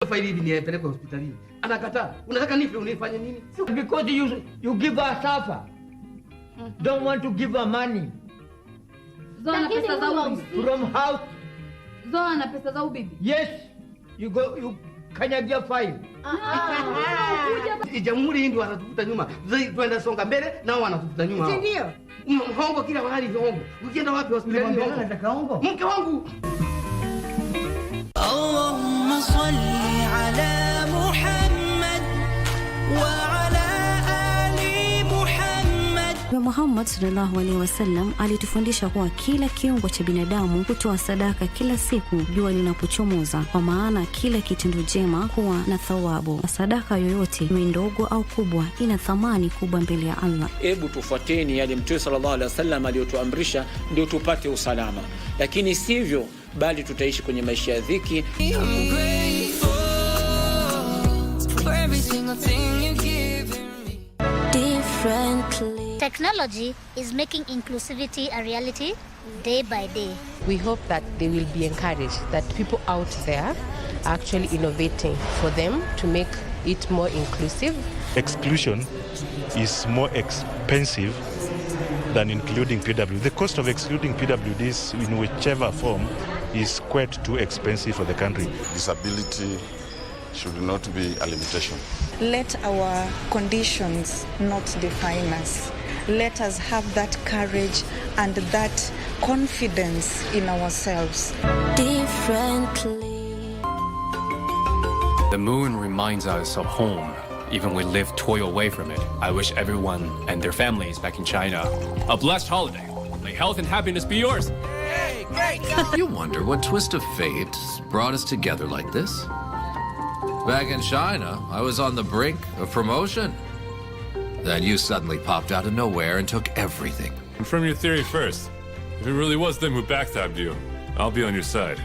Faili hivi nipeleke hospitalini. Anakataa. Unataka nife unifanye nini? Because you give her suffer. Don't want to give her money. Zoa pesa za ubibi. From house. Zoa na pesa za ubibi. Yes. You kanyagia file. Jamhuri hii ndio wanatufuta nyuma. Twenda songa mbele nao wanatufuta nyuma. Si ndio? Hongo kila mahali hongo. Ukienda wapi hospitalini hongo? Nataka hongo. Mke wangu. Allahumma salli ala Muhammad wa ala ali Muhammad. Muhammad sallallahu alaihi wasallam alitufundisha kuwa kila kiungo cha binadamu hutoa sadaka kila siku jua linapochomoza, kwa maana kila kitendo jema huwa na thawabu. Sadaka yoyote iwe ndogo au kubwa ina thamani kubwa mbele ya Allah. Hebu tufuateni yale Mtume sallallahu alaihi wasallam aliyotuamrisha ndio tupate usalama, lakini sivyo bali tutaishi kwenye maisha ya dhiki. Technology is making inclusivity a reality day by day. We hope that they will be encouraged, that people out there are actually innovating for them to make it more inclusive. Exclusion is more expensive than including PW. The cost of excluding PWDs in whichever form is quite too expensive for the country. Disability should not be a limitation. Let our conditions not define us. Let us have that courage and that confidence in ourselves. Differently. The moon reminds us of home, even when we live toil away from it. I wish everyone and their families back in China a blessed holiday. May health and happiness be yours. Hey, great! You wonder what twist of fate brought us together like this? Back in China, I was on the brink of promotion. Then you suddenly popped out of nowhere and took everything. Confirm your theory first. If it really was them who backstabbed you, I'll be on your side.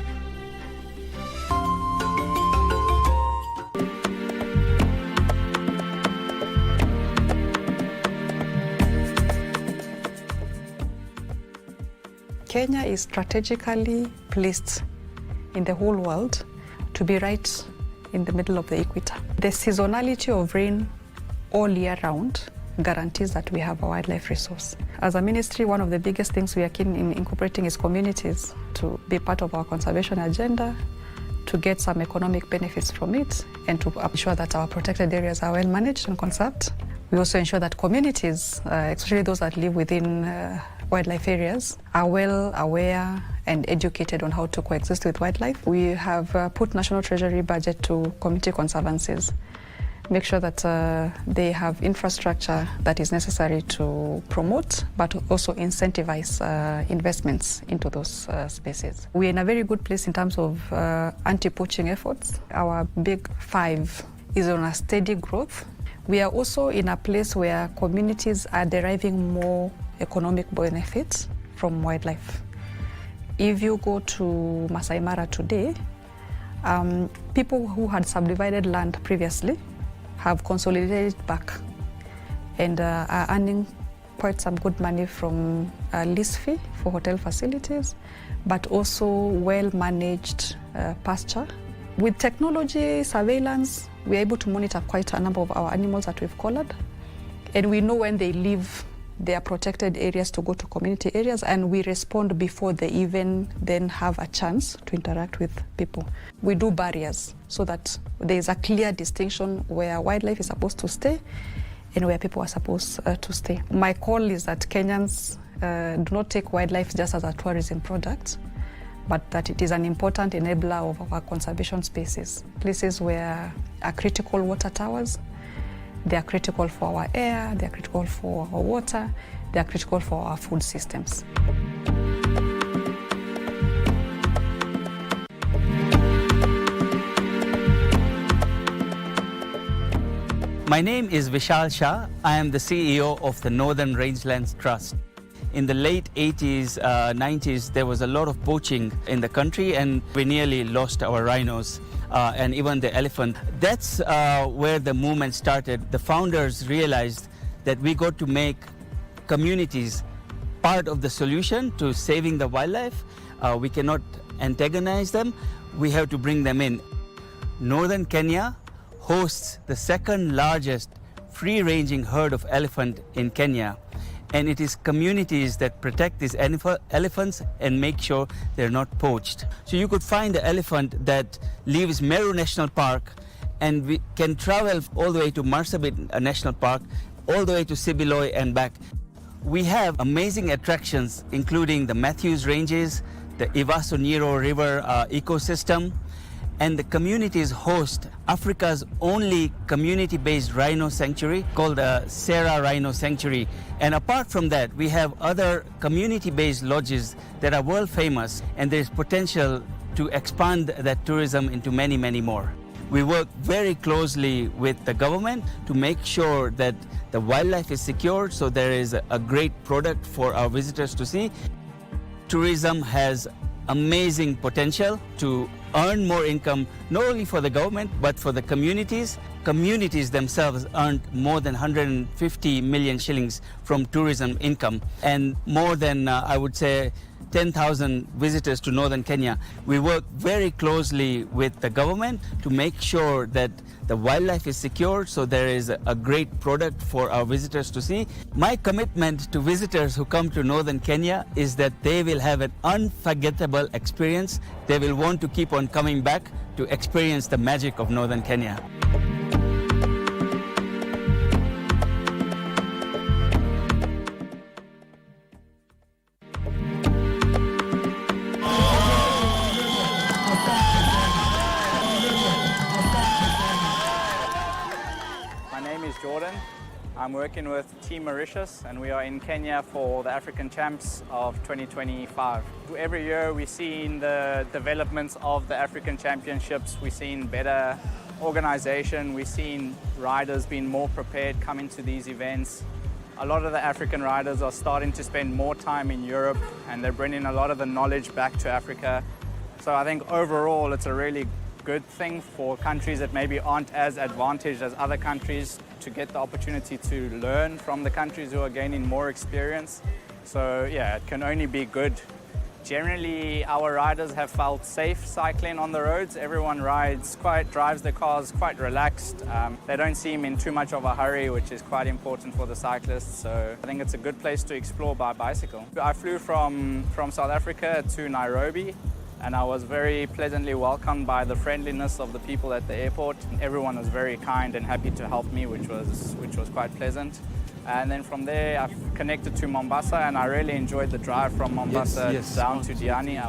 Kenya is strategically placed in the whole world to be right in the middle of the equator. The seasonality of rain all year round guarantees that we have a wildlife resource. As a ministry, one of the biggest things we are keen in incorporating is communities to be part of our conservation agenda, to get some economic benefits from it, and to ensure that our protected areas are well managed and conserved. We also ensure that communities, especially those that live within wildlife areas, are well aware and educated on how to coexist with wildlife. We have put National Treasury budget to community conservancies, make sure that they have infrastructure that is necessary to promote, but also incentivize investments into those spaces. We're in a very good place in terms of anti-poaching efforts. Our big five is on a steady growth. We are also in a place where communities are deriving more economic benefits from wildlife. If you go to Masai Mara today, people who had subdivided land previously have consolidated it back and are earning quite some good money from a lease fee for hotel facilities, but also well-managed pasture. With technology surveillance, we're able to monitor quite a number of our animals that we've collared, and we know when they leave their protected areas to go to community areas, and we respond before they even then have a chance to interact with people. We do barriers so that there is a clear distinction where wildlife is supposed to stay and where people are supposed to stay. My call is that Kenyans do not take wildlife just as a tourism product, but that it is an important enabler of our conservation spaces, places where are critical water towers. They are critical for our air, they are critical for our water, they are critical for our food systems. My name is Vishal Shah. I am the CEO of the Northern Rangelands Trust. In the late 80s, 90s, there was a lot of poaching in the country, and we nearly lost our rhinos and even the elephant. That's where the movement started. The founders realized that we got to make communities part of the solution to saving the wildlife. We cannot antagonize them. We have to bring them in. Northern Kenya hosts the second largest free-ranging herd of elephant in Kenya. And it is communities that protect these elephants and make sure they're not poached. So you could find the elephant that leaves Meru National Park and we can travel all the way to Marsabit National Park, all the way to Sibiloy and back. We have amazing attractions, including the Matthews Ranges, the Ivasoniro River ecosystem, and the communities host Africa's only community-based rhino sanctuary called the Serra Rhino Sanctuary. And apart from that, we have other community-based lodges that are world famous, and there's potential to expand that tourism into many, many more. We work very closely with the government to make sure that the wildlife is secured, so there is a great product for our visitors to see. Tourism has amazing potential to earn more income, not only for the government, but for the communities. Communities themselves earned more than 150 million shillings from tourism income, and more than, I would say, 10,000 visitors to northern Kenya. We work very closely with the government to make sure that the wildlife is secured, so there is a great product for our visitors to see. My commitment to visitors who come to northern Kenya is that they will have an unforgettable experience. They will want to keep on coming back to experience the magic of northern Kenya. I'm working with Team Mauritius and we are in Kenya for the African Champs of 2025. Every year we're seeing the developments of the African Championships. We're seeing better organization. We're seeing riders being more prepared coming to these events. A lot of the African riders are starting to spend more time in Europe and they're bringing a lot of the knowledge back to Africa. So I think overall it's a really good thing for countries that maybe aren't as advantaged as other countries to get the opportunity to learn from the countries who are gaining more experience. So yeah, it can only be good. Generally, our riders have felt safe cycling on the roads. Everyone drives their cars quite relaxed. They don't seem in too much of a hurry, which is quite important for the cyclists. So I think it's a good place to explore by bicycle. I flew from South Africa to Nairobi, and I was very pleasantly welcomed by the friendliness of the people at the airport. Everyone was very kind and happy to help me, which was quite pleasant. And then from there, I've connected to Mombasa, and I really enjoyed the drive from Mombasa down to Diani. I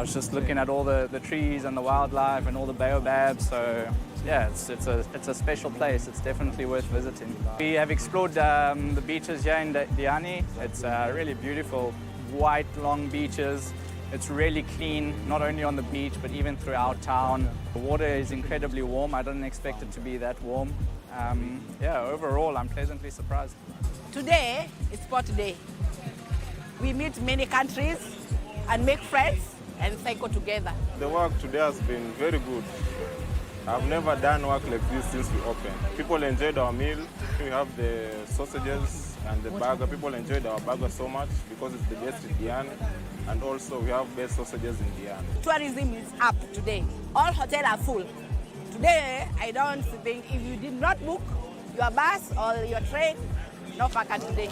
was just looking at all the trees and the wildlife and all the baobabs. So yeah, it's a special place. It's definitely worth visiting. We have explored the beaches here in Diani. It's really beautiful, white, long beaches. It's really clean, not only on the beach, but even throughout town. The water is incredibly warm. I didn't expect it to be that warm. Yeah, overall, I'm pleasantly surprised. Today is Sport Day. We meet many countries and make friends and cycle together. The work today has been very good. I've never done work like this since we opened. People enjoyed our meal. We have the sausages and the burger. People enjoyed our burger so much because it's the best in Diani. And also we have best sausages in Diani. Tourism is up today. All hotels are full. Today, I don't think if you did not book your bus or your train, no vacant today.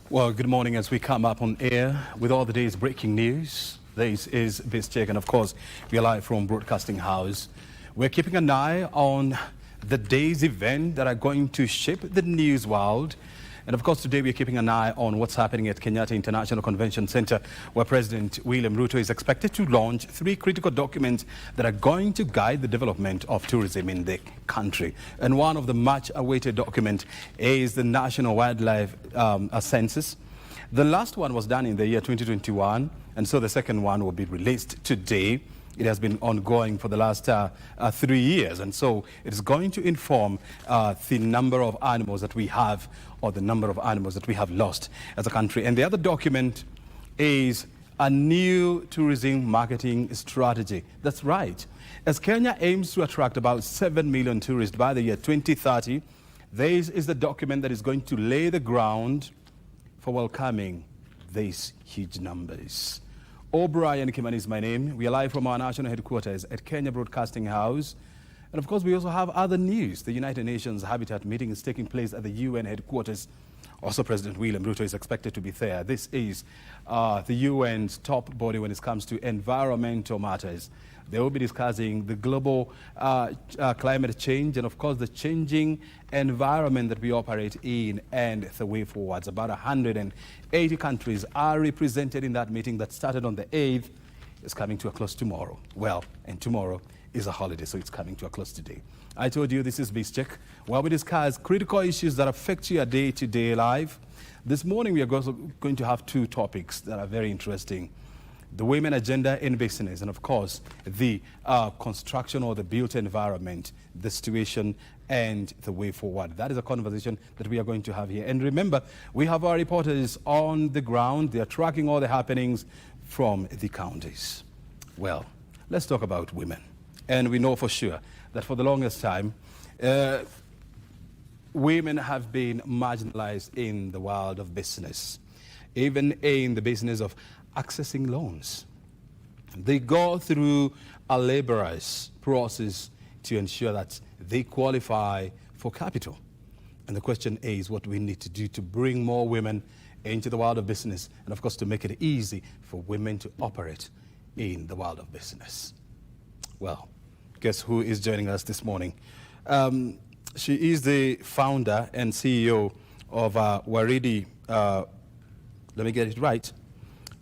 Well, good morning as we come up on air with all the day's breaking news. This is Viz Check, and of course, we are live from Broadcasting House. We're keeping an eye on the day's event that are going to shape the news world. And of course, today we're keeping an eye on what's happening at Kenyatta International Convention Center, where President William Ruto is expected to launch 3 critical documents that are going to guide the development of tourism in the country. And one of the much-awaited documents is the National Wildlife Census. The last one was done in the year 2021, and so the second one will be released today. It has been ongoing for the last 3 years, and so it is going to inform the number of animals that we have, or the number of animals that we have lost as a country. And the other document is a new tourism marketing strategy. That's right. As Kenya aims to attract about 7 million tourists by the year 2030, this is the document that is going to lay the ground for welcoming these huge numbers. O'Brien Kimani is my name. We are live from our national headquarters at Kenya Broadcasting House. And of course, we also have other news. The United Nations Habitat meeting is taking place at the UN headquarters. Also, President William Ruto is expected to be there. This is the UN's top body when it comes to environmental matters. They will be discussing the global climate change and, of course, the changing environment that we operate in and the way forwards. About 180 countries are represented in that meeting that started on the 8th. It's coming to a close tomorrow. Well, and tomorrow is a holiday, so it's coming to a close today. I told you this is BizCheck, where we discuss critical issues that affect your day-to-day life. This morning, we are also going to have 2 topics that are very interesting. The women agenda in business, and of course, the construction or the built environment, the situation and the way forward. That is a conversation that we are going to have here. And remember, we have our reporters on the ground. They are tracking all the happenings from the counties. Well, let's talk about women. And we know for sure that for the longest time, women have been marginalized in the world of business, even in the business of accessing loans. They go through a laborious process to ensure that they qualify for capital. And the question is what we need to do to bring more women into the world of business, and of course to make it easy for women to operate in the world of business. Well, guess who is joining us this morning? She is the founder and CEO of Waridi, let me get it right,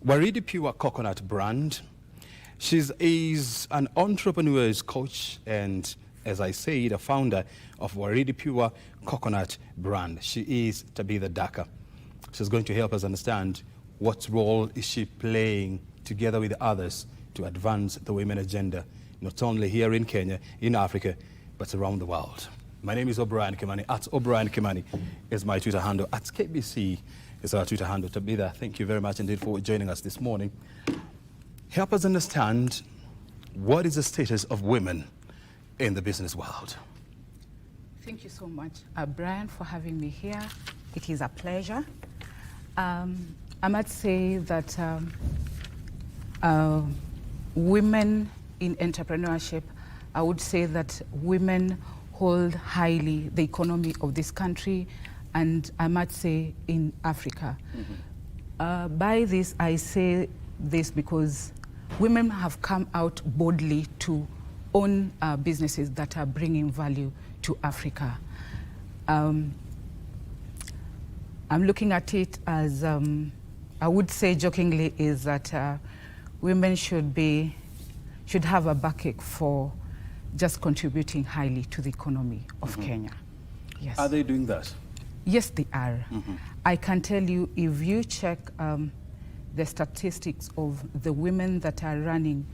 Waridi Pure Coconut brand. She is an entrepreneur's coach and, as I said, a founder of Waridi Pure Coconut brand. She is Tabitha Daka. She's going to help us understand what role is she playing together with others to advance the women agenda, not only here in Kenya, in Africa, but around the world. My name is O'Brien Kimani. At O'Brien Kimani is my Twitter handle. At KBC is our Twitter handle. Tabitha, thank you very much indeed for joining us this morning. Help us understand what is the status of women in the business world. Thank you so much, Brian, for having me here. It is a pleasure. I must say that women in entrepreneurship, I would say that women hold highly the economy of this country, and I might say in Africa. Mm-hmm. By this, I say this because women have come out boldly to own businesses that are bringing value to Africa. I'm looking at it as, I would say jokingly, is that women should have a backache for just contributing highly to the economy of Kenya. Yes. Are they doing that? Yes, they are. I can tell you, if you check the statistics of the women that are running,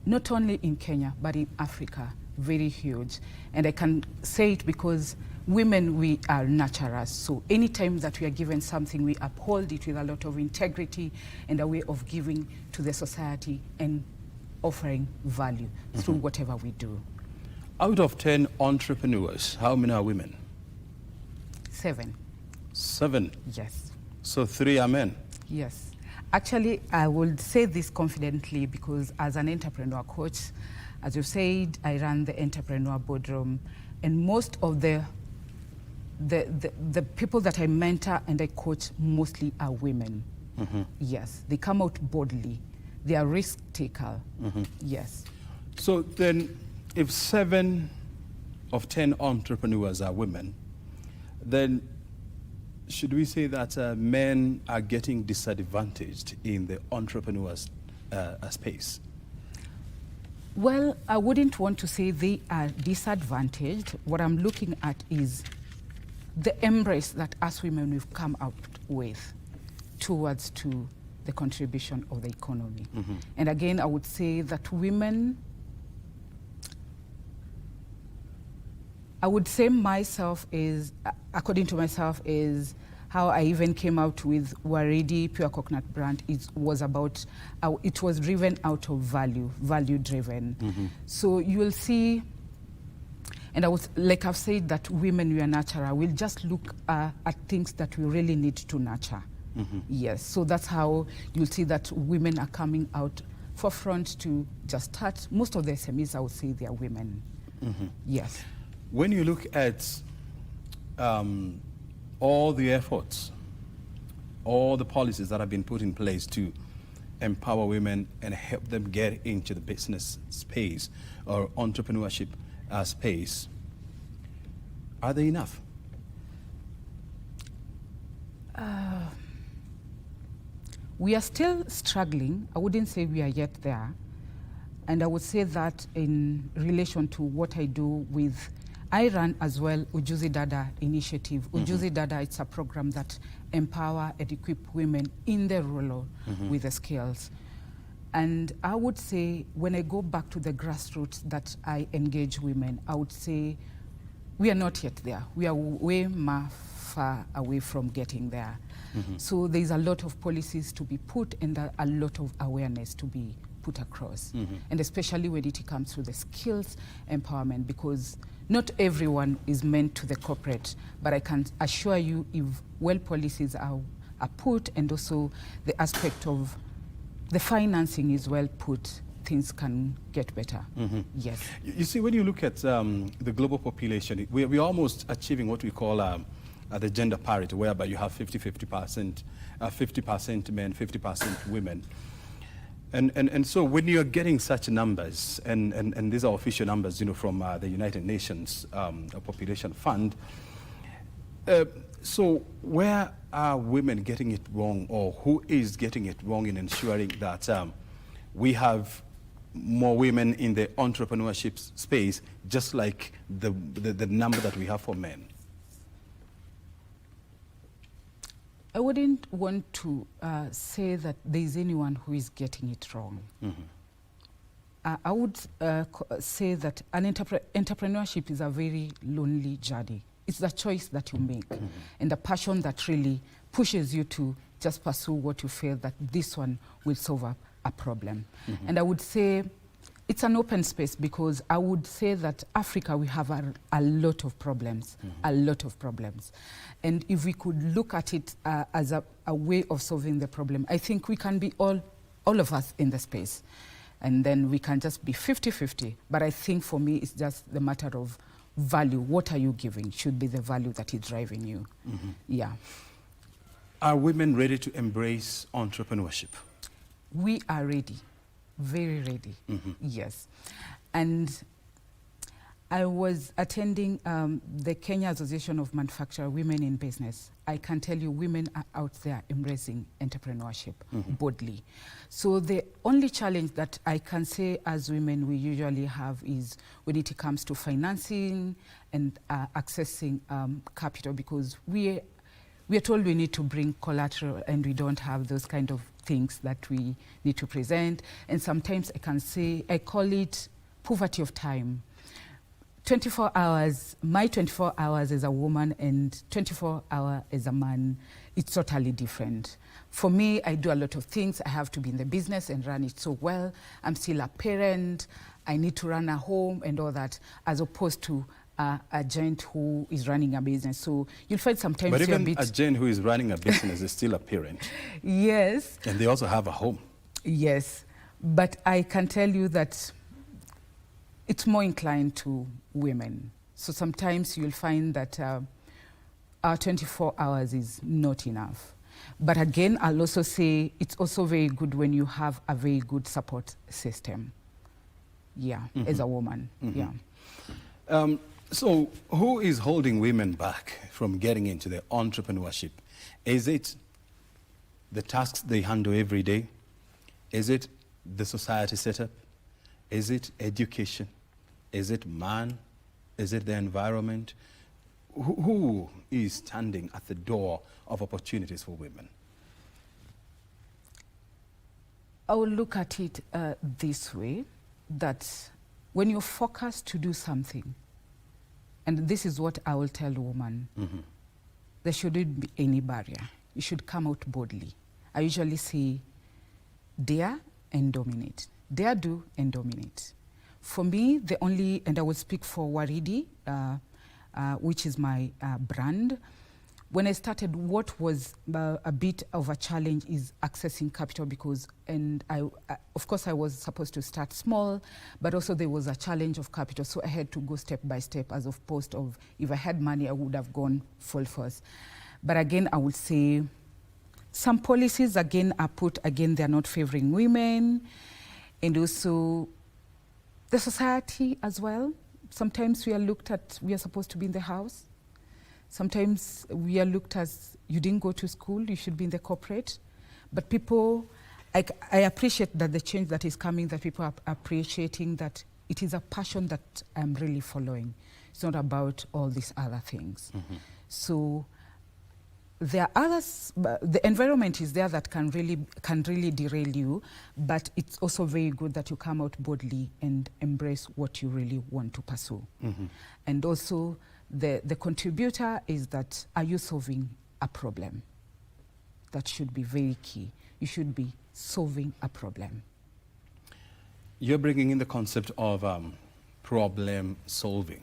not only in Kenya, but in Africa, very huge. And I can say it because women, we are nurturers. So anytime that we are given something, we uphold it with a lot of integrity and a way of giving to the society and offering value through whatever we do. Out of 10 entrepreneurs, how many are women? 7. 7? Yes. So 3 are men? Yes. Actually, I would say this confidently because as an entrepreneur coach, as you said, I run the entrepreneur boardroom, and most of the people that I mentor and I coach mostly are women. Yes, they come out boldly. They are risk taker. Yes. So then, if 7 of 10 entrepreneurs are women, then should we say that men are getting disadvantaged in the entrepreneurs space? Well, I wouldn't want to say they are disadvantaged. What I'm looking at is the embrace that us women we've come out with towards to the contribution of the economy. And again, I would say that women, I would say myself is, according to myself, is how I even came out with Waridi Pure Coconut brand. It was about, it was driven out of value driven. So you will see, and I was, like I've said, that women, we are natural. We'll just look at things that we really need to nurture. Yes, so that's how you'll see that women are coming out forefront to just start. Most of the SMEs, I would say, they are women. Yes. When you look at all the efforts, all the policies that have been put in place to empower women and help them get into the business space or entrepreneurship space, are they enough? We are still struggling. I wouldn't say we are yet there. And I would say that in relation to what I do with, I run as well Ujuzi Dada initiative. Ujuzi Dada, it's a program that empower and equip women in the rural with the skills. And I would say when I go back to the grassroots that I engage women, I would say we are not yet there. We are way far away from getting there. So there's a lot of policies to be put and a lot of awareness to be put across. And especially when it comes to the skills empowerment, because not everyone is meant to the corporate, but I can assure you if well policies are put and also the aspect of the financing is well put, things can get better. Yes. You see, when you look at the global population, we're almost achieving what we call the gender parity, whereby you have 50% men, 50% women. And so when you're getting such numbers, and these are official numbers, you know, from the United Nations Population Fund, so where are women getting it wrong, or who is getting it wrong in ensuring that we have more women in the entrepreneurship space, just like the number that we have for men? I wouldn't want to say that there's anyone who is getting it wrong. I would say that an entrepreneurship is a very lonely journey. It's the choice that you make and the passion that really pushes you to just pursue what you feel that this one will solve a problem. And I would say it's an open space, because I would say that Africa, we have a lot of problems, a lot of problems. And if we could look at it as a way of solving the problem, I think we can be all of us in the space. And then we can just be 50-50. But I think for me, it's just the matter of value. What are you giving should be the value that is driving you. Yeah. Are women ready to embrace entrepreneurship? We are ready. Very ready, yes. And I was attending the Kenya Association of Manufacturer Women in Business. I can tell you women are out there embracing entrepreneurship boldly. So the only challenge that I can say as women we usually have is when it comes to financing and accessing capital, because we are told we need to bring collateral and we don't have those kind of things that we need to present. And sometimes I can say, I call it poverty of time. 24 hours, my 24 hours as a woman and 24 hours as a man, it's totally different. For me, I do a lot of things. I have to be in the business and run it so well. I'm still a parent. I need to run a home and all that, as opposed to a giant who is running a business. So you'll find sometimes but you're even a giant who is running a business is still a parent. Yes. And they also have a home. Yes. But I can tell you that it's more inclined to women. So sometimes you'll find that our 24 hours is not enough. But again, I'll also say it's also very good when you have a very good support system. as a woman. So who is holding women back from getting into their entrepreneurship? Is it the tasks they handle every day? Is it the society setup? Is it education? Is it man? Is it the environment? Who is standing at the door of opportunities for women? I will look at it this way, that when you're focused to do something, and this is what I will tell a woman, there shouldn't be any barrier. You should come out boldly. I usually say, dare and dominate. Dare, do, and dominate. For me, the only, and I will speak for Waridi, which is my brand. When I started, what was a bit of a challenge is accessing capital, because, and of course I was supposed to start small, but also there was a challenge of capital, so I had to go step by step, as opposed to if I had money, I would have gone full force. But again, I would say some policies, again, are put, again, they're not favoring women, and also the society as well. Sometimes we are looked at, we are supposed to be in the house. Sometimes we are looked as, you didn't go to school, you should be in the corporate. But people, I appreciate that the change that is coming, that people are appreciating that it is a passion that I'm really following. It's not about all these other things. So there are others, the environment is there that can really derail you, but it's also very good that you come out boldly and embrace what you really want to pursue. And also, the contributor is that, are you solving a problem? That should be very key. You should be solving a problem. You're bringing in the concept of problem solving.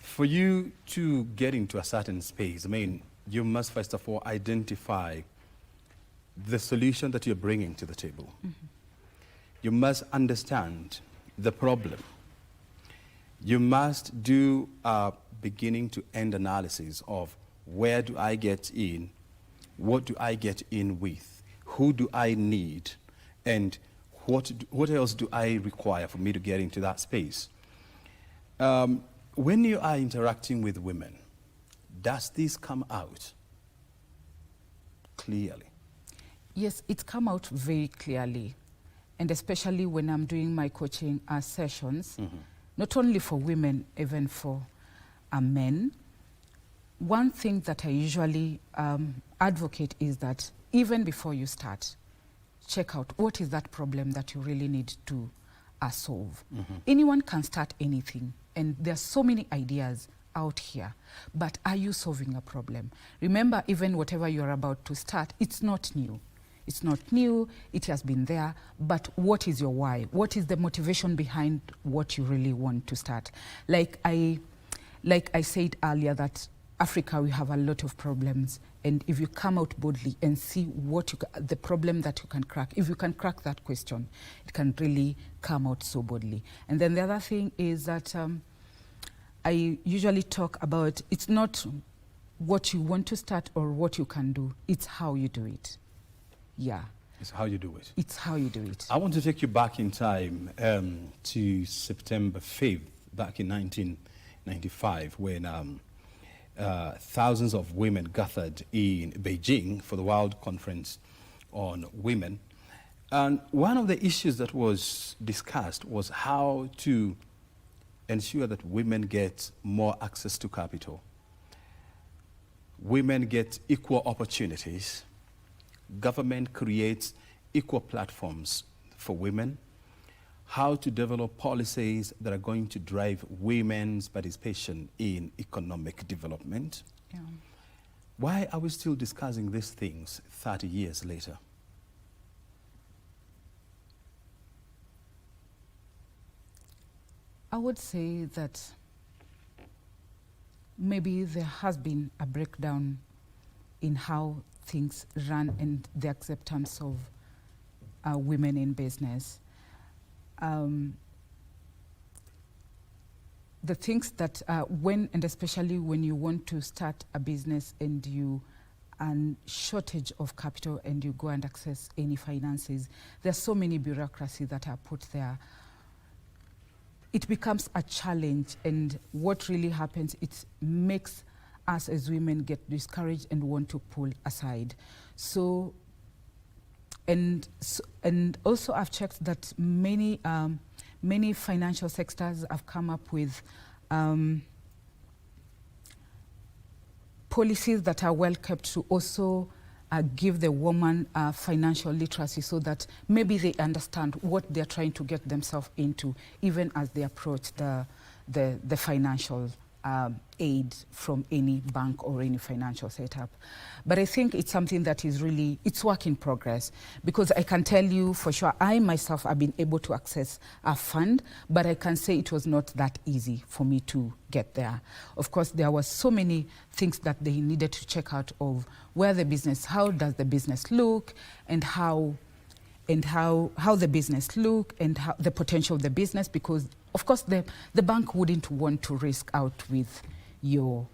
For you to get into a certain space, I mean, you must first of all identify the solution that you're bringing to the table. You must understand the problem. You must do a beginning to end analysis of where do I get in, what do I get in with, who do I need, and what else do I require for me to get into that space. When you are interacting with women, does this come out clearly? Yes, it's come out very clearly, and especially when I'm doing my coaching sessions, not only for women, even for men. One thing that I usually advocate is that even before you start, check out what is that problem that you really need to solve. Anyone can start anything, and there are so many ideas out here, but are you solving a problem? Remember, even whatever you're about to start, it's not new. It's not new, it has been there, but what is your why? What is the motivation behind what you really want to start? Like I said earlier, that Africa, we have a lot of problems, and if you come out boldly and see what the problem that you can crack, if you can crack that question, it can really come out so boldly. And then the other thing is that I usually talk about, it's not what you want to start or what you can do, it's how you do it. Yeah. It's how you do it. It's how you do it. I want to take you back in time to September 5th, back in 1995, when thousands of women gathered in Beijing for the World Conference on Women. And one of the issues that was discussed was how to ensure that women get more access to capital. Women get equal opportunities. Government creates equal platforms for women. How to develop policies that are going to drive women's participation in economic development. Yeah. Why are we still discussing these things 30 years later? I would say that maybe there has been a breakdown in how things run and the acceptance of women in business. The things that when, and especially when you want to start a business and you and shortage of capital and you go and access any finances, there's so many bureaucracy that are put there it becomes a challenge, and what really happens, it makes us as women get discouraged and want to pull aside. So, and also I've checked that many financial sectors have come up with policies that are well kept to also give the woman financial literacy, so that maybe they understand what they're trying to get themselves into, even as they approach the financial aid from any bank or any financial setup. But I think it's something that is really, it's work in progress, because I can tell you for sure, I myself have been able to access a fund, but I can say it was not that easy for me to get there. Of course, there were so many things that they needed to check out of where the business, how does the business look, and how the business look, and how the potential of the business, because of course the bank wouldn't want to risk out with your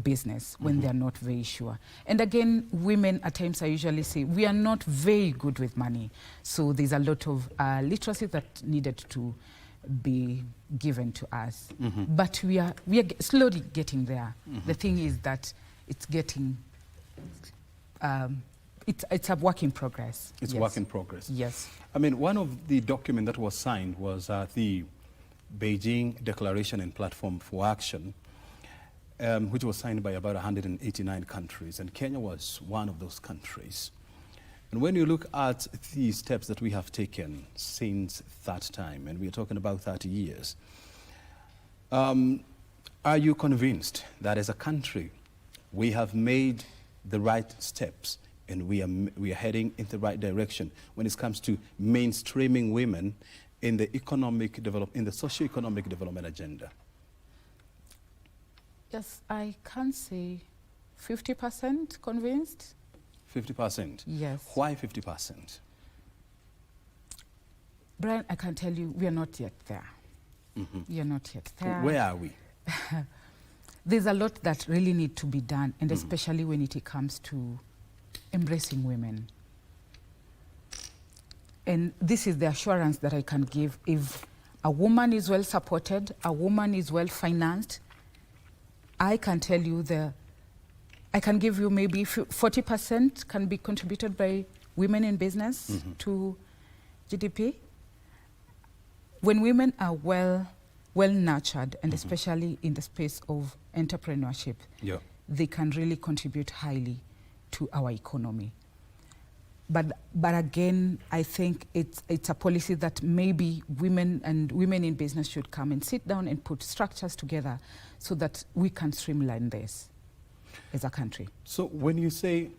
business when they're not very sure. And again, women at times, I usually say, we are not very good with money. So there's a lot of literacy that needed to be given to us. But we are slowly getting there. The thing is that it's getting, it's a work in progress. It's work in progress. Yes. I mean, one of the documents that was signed was the Beijing Declaration and Platform for Action, which was signed by about 189 countries, and Kenya was one of those countries. And when you look at the steps that we have taken since that time, and we're talking about 30 years, are you convinced that as a country we have made the right steps and we are heading in the right direction when it comes to mainstreaming women in the socio-economic development agenda? Yes, I can say 50% convinced. 50%? Yes. Why 50%? Brian, I can tell you, we are not yet there. We are not yet there. Where are we? There's a lot that really need to be done, and especially when it comes to embracing women. And this is the assurance that I can give. If a woman is well supported, a woman is well financed, I can tell you I can give you maybe 40% can be contributed by women in business to GDP. When women are well nurtured, and especially in the space of entrepreneurship, they can really contribute highly to our economy. But again, I think it's a policy that maybe women in business should come and sit down and put structures together so that we can streamline this as a country. So when you say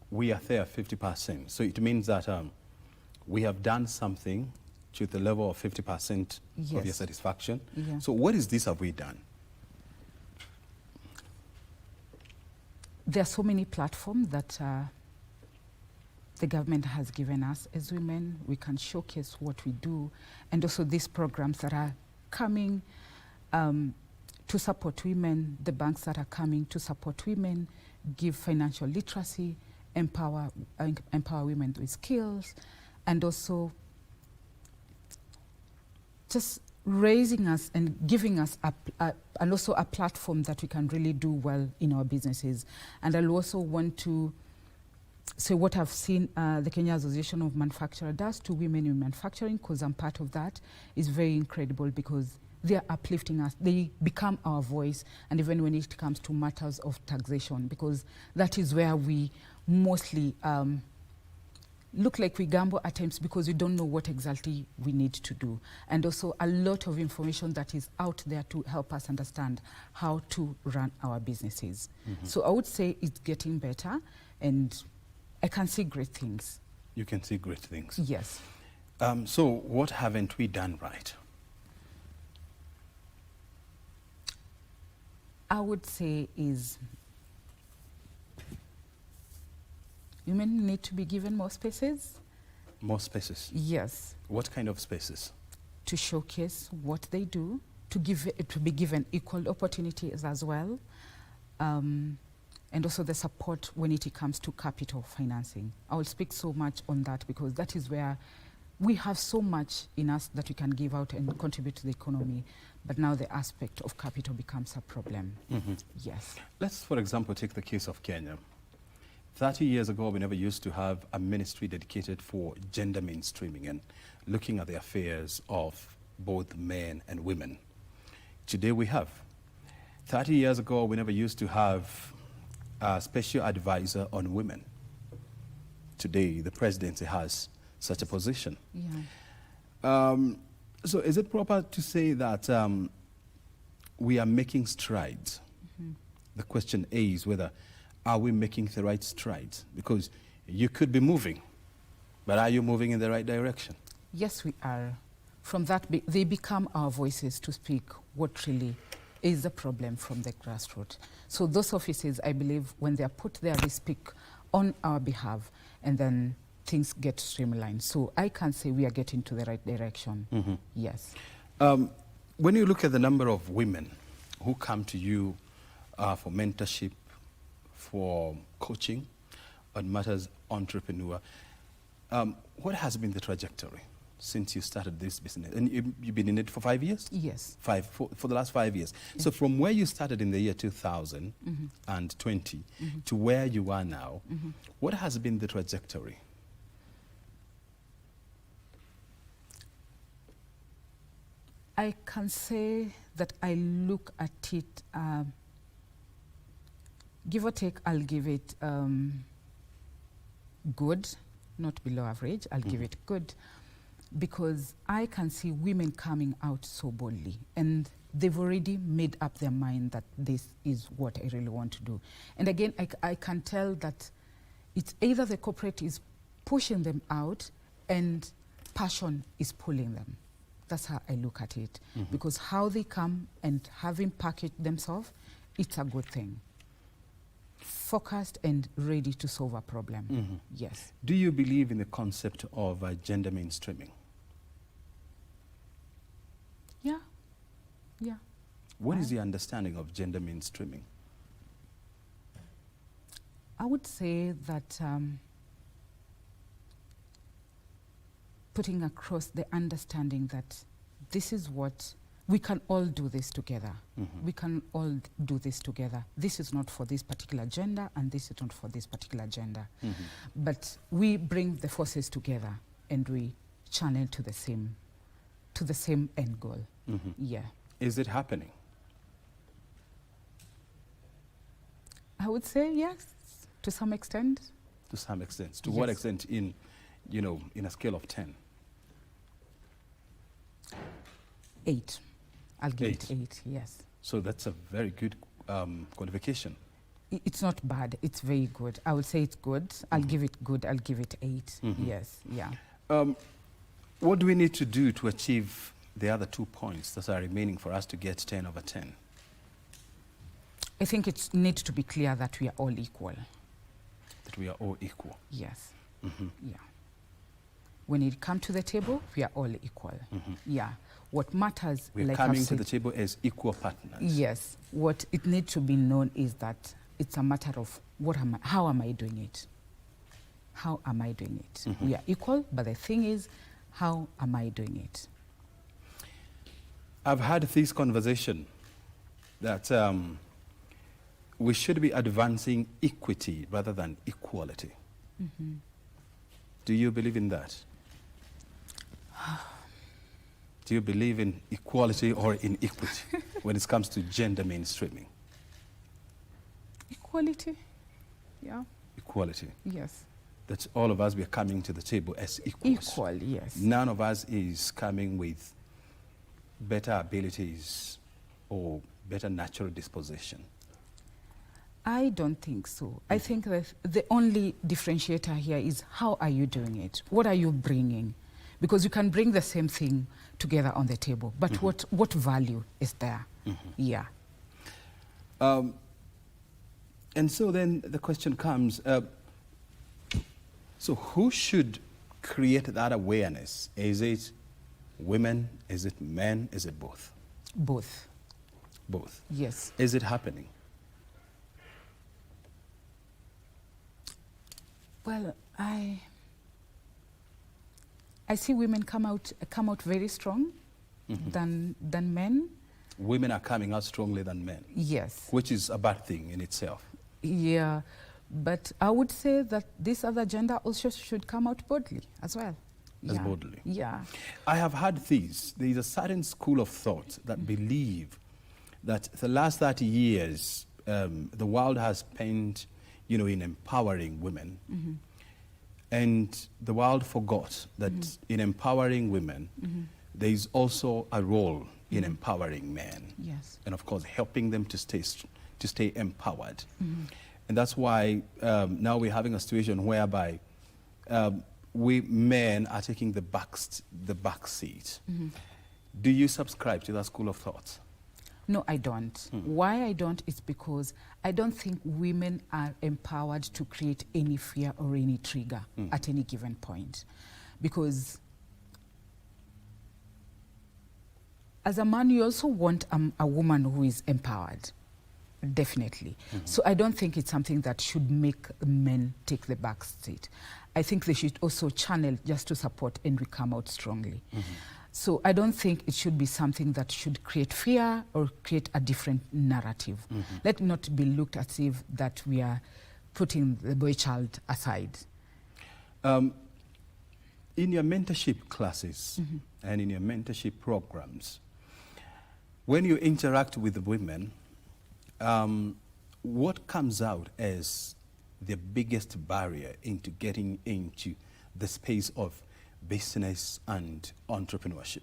we are there 50%, so it means that we have done something to the level of 50% of your satisfaction. Yeah. So what is this have we done? There are so many platforms that the government has given us as women. We can showcase what we do, and also these programs that are coming to support women, the banks that are coming to support women, give financial literacy, empower women with skills, and also just raising us and giving us and also a platform that we can really do well in our businesses. And I'll also want to say what I've seen the Kenya Association of Manufacturers does to women in manufacturing, because I'm part of that, is very incredible, because they're uplifting us. They become our voice, and even when it comes to matters of taxation, because that is where we mostly look like we gamble at times, because we don't know what exactly we need to do. And also a lot of information that is out there to help us understand how to run our businesses. So I would say it's getting better, and I can see great things. You can see great things? Yes. So what haven't we done right? I would say is women need to be given more spaces. More spaces? Yes. What kind of spaces? To showcase what they do, to be given equal opportunities as well, and also the support when it comes to capital financing. I will speak so much on that, because that is where we have so much in us that we can give out and contribute to the economy, but now the aspect of capital becomes a problem. Yes. Let's, for example, take the case of Kenya. 30 years ago, we never used to have a ministry dedicated for gender mainstreaming and looking at the affairs of both men and women. Today we have. 30 years ago, we never used to have a special advisor on women. Today, the presidency has such a position. Yeah. So is it proper to say that we are making strides? The question is whether are we making the right strides? Because you could be moving, but are you moving in the right direction? Yes, we are. From that, they become our voices to speak what really is the problem from the grassroots. So those offices, I believe, when they are put there, they speak on our behalf, and then things get streamlined. So I can say we are getting to the right direction. Yes. When you look at the number of women who come to you for mentorship, for coaching on matters entrepreneur, what has been the trajectory since you started this business? And you've been in it for 5 years? Yes. For the last 5 years. Yes. So from where you started in the year 2020 to where you are now, what has been the trajectory? I can say that I look at it, give or take, I'll give it good, not below average, I'll give it good, because I can see women coming out so boldly, and they've already made up their mind that this is what I really want to do. And again, I can tell that it's either the corporate is pushing them out and passion is pulling them. That's how I look at it. Because how they come and having packaged themselves, it's a good thing. Focused and ready to solve a problem. Yes. Do you believe in the concept of gender mainstreaming? Yeah. Yeah. What is your understanding of gender mainstreaming? I would say that putting across the understanding that this is what we can all do this together. We can all do this together. This is not for this particular gender, and this is not for this particular gender. But we bring the forces together and we channel to the same end goal. Yeah. Is it happening? I would say yes, to some extent. To some extent. To what extent in a scale of 10? 8. I'll give it 8, yes. So that's a very good qualification. It's not bad, it's very good. I would say it's good. I'll give it good, I'll give it 8. Yes, yeah. What do we need to do to achieve the other 2 points that are remaining for us to get 10 over 10? I think it needs to be clear that we are all equal. That we are all equal? Yes. Yeah. When it comes to the table, we are all equal. Yeah. What matters, we're like coming to the table as equal partners. Yes. What it needs to be known is that it's a matter of how am I doing it? How am I doing it? We are equal, but the thing is, how am I doing it? I've had this conversation that we should be advancing equity rather than equality. Do you believe in that? Do you believe in equality or in equity when it comes to gender mainstreaming? Equality, yeah. Equality. Yes. That all of us, we are coming to the table as equals. Equal, yes. None of us is coming with better abilities or better natural disposition. I don't think so. I think that the only differentiator here is how are you doing it? What are you bringing? Because you can bring the same thing together on the table, but what value is there? Yeah. And so then the question comes, so who should create that awareness? Is it women? Is it men? Is it both? Both. Both? Yes. Is it happening? Well, I see women come out very strong than men. Women are coming out strongly than men. Yes. Which is a bad thing in itself. Yeah, but I would say that this other gender also should come out boldly as well. As boldly. Yeah. I have heard this. There is a certain school of thought that believe that the last 30 years, the world has spent, you know, in empowering women. And the world forgot that in empowering women, there is also a role in empowering men. Yes. And of course, helping them to stay empowered. And that's why now we're having a situation whereby we men are taking the back seat. Do you subscribe to that school of thought? No, I don't. Why I don't is because I don't think women are empowered to create any fear or any trigger at any given point. Because as a man, you also want a woman who is empowered, definitely. So I don't think it's something that should make men take the back seat. I think they should also channel just to support and we come out strongly. So I don't think it should be something that should create fear or create a different narrative. Let not be looked as if that we are putting the boy child aside. In your mentorship classes and in your mentorship programs, when you interact with the women, what comes out as the biggest barrier into getting into the space of business and entrepreneurship?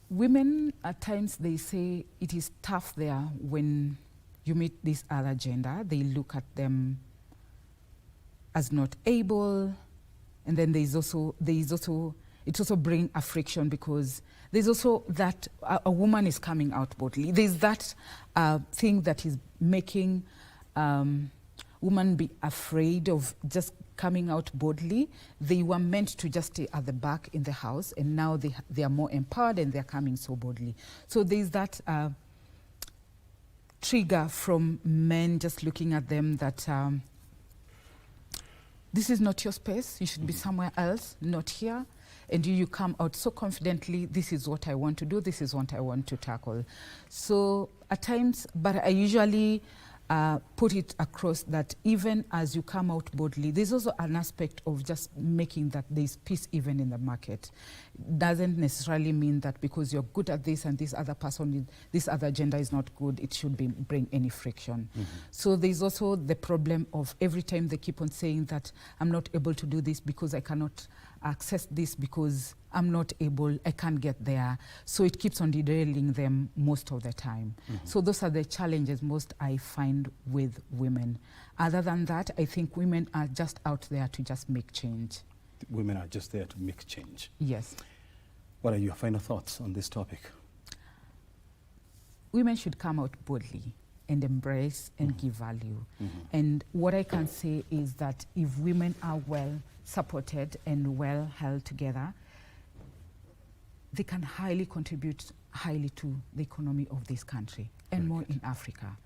Women, at times, they say it is tough there when you meet this other gender. They look at them as not able, and then it also brings a friction because there's also that a woman is coming out boldly. There's that thing that is making women be afraid of just coming out boldly. They were meant to just stay at the back in the house, and now they are more empowered and they're coming so boldly. So there's that trigger from men just looking at them that this is not your space, you should be somewhere else, not here. And you come out so confidently, this is what I want to do, this is what I want to tackle. So at times, but I usually put it across that even as you come out boldly, there's also an aspect of just making that there's peace even in the market. Doesn't necessarily mean that because you're good at this and this other person, this other gender is not good, it should bring any friction. So there's also the problem of every time they keep on saying that I'm not able to do this because I cannot access this because I'm not able, I can't get there. So it keeps on derailing them most of the time. So those are the challenges most I find with women. Other than that, I think women are just out there to just make change. Women are just there to make change. Yes. What are your final thoughts on this topic? Women should come out boldly and embrace and give value. And what I can say is that if women are well supported and well held together, they can highly contribute to the economy of this country and more in Africa.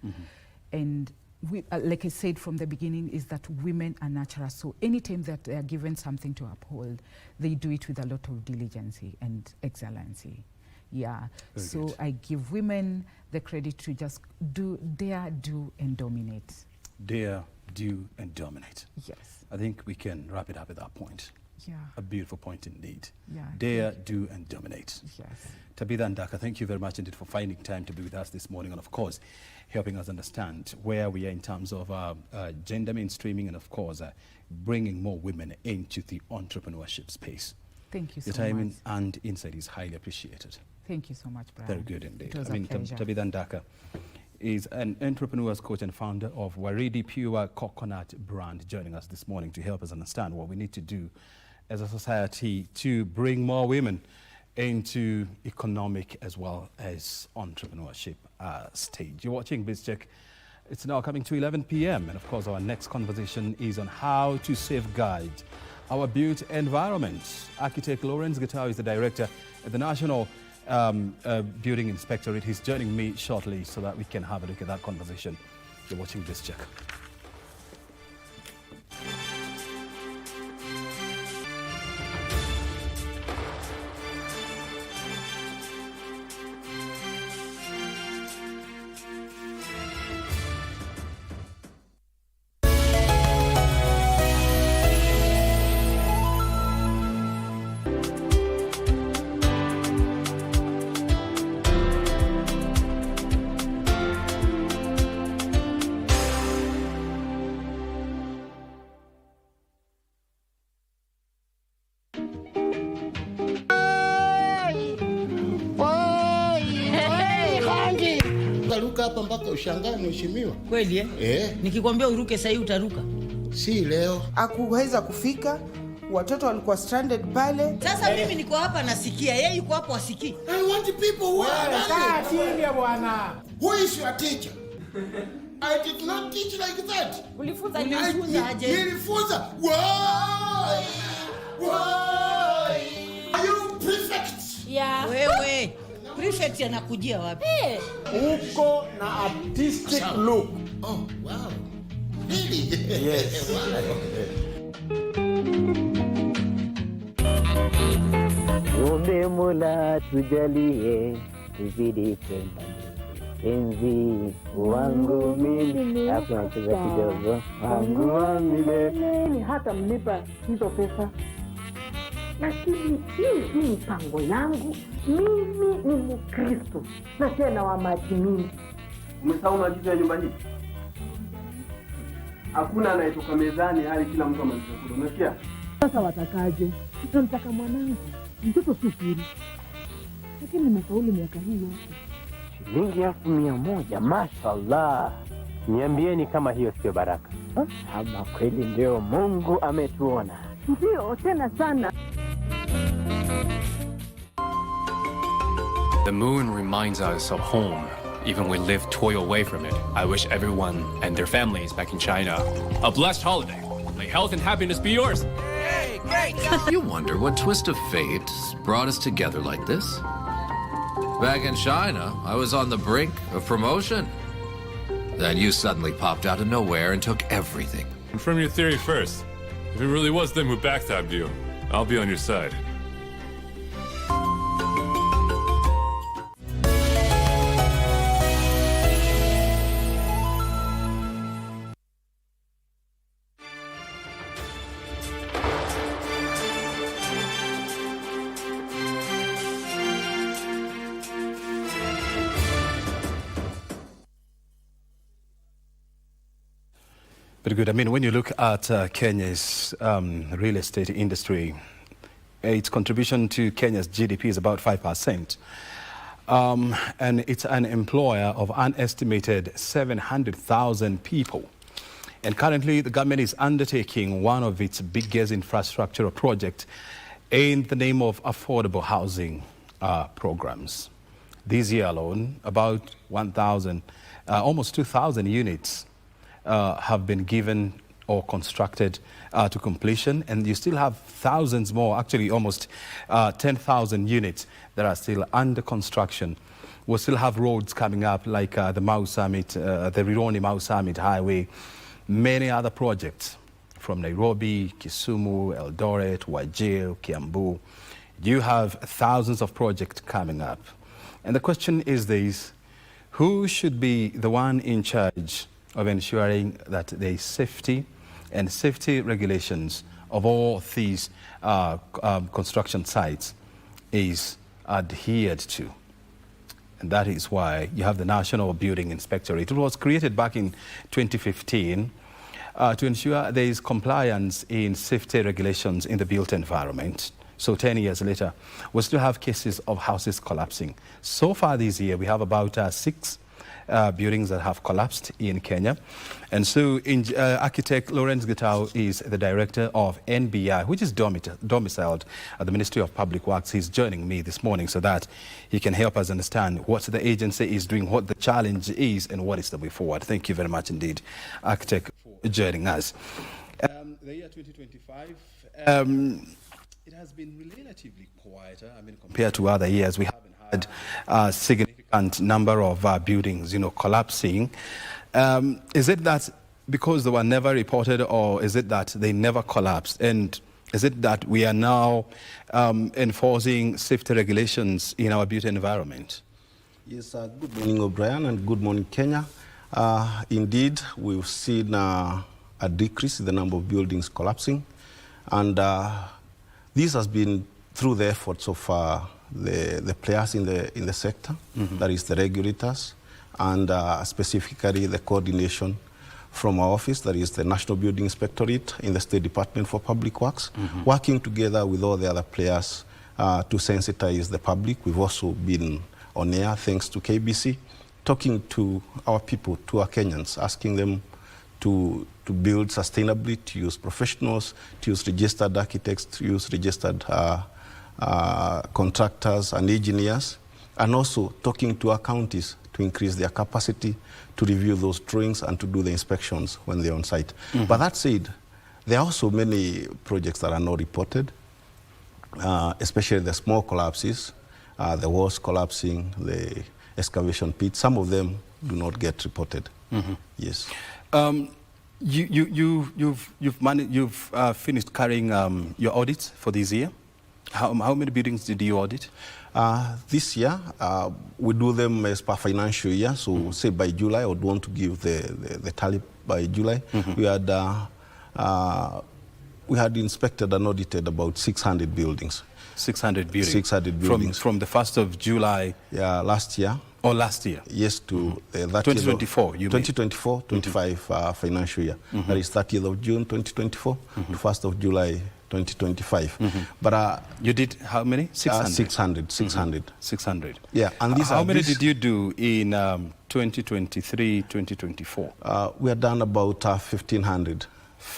And we, like I said from the beginning, is that women are natural. So anytime that they are given something to uphold, they do it with a lot of diligence and excellency. Yeah. Very so good. I give women the credit to just dare, do, and dominate. Dare, do, and dominate. Yes. I think we can wrap it up at that point. Yeah. A beautiful point indeed. Yeah. Dare, do, and dominate. Yes. Tabitha and Daka, thank you very much indeed for finding time to be with us this morning, and of course, helping us understand where we are in terms of gender mainstreaming and of course, bringing more women into the entrepreneurship space. Thank you so much. Your time much. and insight is highly appreciated. Thank you so much, Brian. Very good indeed. It was a pleasure. Tabitha and Daka is an entrepreneur's coach and founder of Waridi Pure Coconut brand, joining us this morning to help us understand what we need to do as a society to bring more women into economic as well as entrepreneurship stage. You're watching BizCheck. It's now coming to 11 p.m. and of course our next conversation is on how to safeguard our built environment. Architect Lawrence Gitau is the director at the National Building Inspectorate. He's joining me shortly so that we can have a look at that conversation. You're watching BizCheck. utaruka hapa mpaka ushangae mheshimiwa. Kweli Nikikwambia uruke sasa utaruka. Si leo. Hakuweza kufika. Watoto walikuwa stranded pale. Sasa mimi niko hapa nasikia, yeye yuko hapo asikii. I want people who are chini bwana. Who is your teacher? I did not teach like that. Ulifunza aje? Nilifunza. Why? Are you prefect? Yeah. Wewe prefect anakujia wapi? Uko na artistic look. Oh, wow. Really? Yes. Ombe Mola tujalie tuzidi kwenda enzi wangu mimi hapa nacheza kidogo wangu wa milele. Hata mlipa hizo pesa, lakini hii si mpango yangu. Mimi ni Mkristo na tena wa maji mingi. Umesahau maagizo ya nyumba hii? Hakuna anayetoka mezani hali kila mtu amaliza kula. Unasikia? Sasa watakaje? Tunamtaka mwanangu, mtoto sifuri, lakini nimefaulu miaka hii yote. Shilingi 100,000, mashallah. Niambieni kama hiyo sio baraka. Ama kweli ndio Mungu ametuona. Ndio, tena sana. The moon reminds us of home, even when we live toil away from it. I wish everyone and their families back in China a blessed holiday. May health and happiness be yours. Hey, great! You wonder what twist of fate brought us together like this? Back in China, I was on the brink of promotion. Then you suddenly popped out of nowhere and took everything. Confirm your theory first. If it really was them who backstabbed you, I'll be on your side. Very good. I mean, when you look at Kenya's real estate industry, its contribution to Kenya's GDP is about 5%. And it's an employer of an estimated 700,000 people. And currently, the government is undertaking one of its biggest infrastructural projects in the name of affordable housing programs. This year alone, about 1,000, almost 2,000 units have been given or constructed to completion, and you still have thousands more, actually almost 10,000 units that are still under construction. We'll still have roads coming up like the Mau Summit, the Rironi Mau Summit Highway, many other projects from Nairobi, Kisumu, Eldoret, Wajir, Kiambu. You have thousands of projects coming up. And the question is this: who should be the one in charge of ensuring that there is safety and safety regulations of all these construction sites is adhered to? And that is why you have the National Building Inspectorate. It was created back in 2015 to ensure there is compliance in safety regulations in the built environment. So 10 years later, we still have cases of houses collapsing. So far this year, we have about 6 buildings that have collapsed in Kenya. And so architect Lawrence Gitau is the director of NBI, which is domiciled at the Ministry of Public Works. He's joining me this morning so that he can help us understand what the agency is doing, what the challenge is, and what is the way forward. Thank you very much indeed, architect, for joining us. The year 2025, it has been relatively quieter. I mean, compared to other years, we haven't had a significant number of buildings, collapsing. Is it that because they were never reported, or is it that they never collapsed? And is it that we are now enforcing safety regulations in our built environment? Yes, good morning, O'Brien, and good morning, Kenya. Indeed, we've seen a decrease in the number of buildings collapsing, and this has been through the efforts of the players in the sector, that is the regulators, and specifically the coordination from our office, that is the National Building Inspectorate in the State Department for Public Works, working together with all the other players to sensitize the public. We've also been on air, thanks to KBC, talking to our people, to our Kenyans, asking them to build sustainably, to use professionals, to use registered architects, to use registered contractors and engineers, and also talking to our counties to increase their capacity to review those drawings and to do the inspections when they're on site. But that said, there are also many projects that are not reported, especially the small collapses, the walls collapsing, the excavation pits. Some of them do not get reported. Yes. You've finished carrying your audits for this year. How many buildings did you audit? This year, we do them as per financial year. So say by July, I would want to give the tally by July. We had inspected and audited about 600 buildings. 600 buildings? 600 buildings. From the 1st of July? Yeah, last year. Oh, last year? Yes, to 2024, you mean? 2024-25 financial year. That is 30th of June 2024 to 1st of July 2025. But you did how many? 600? 600. Yeah. And these how many did you do in 2023-2024? We had done about 1,500.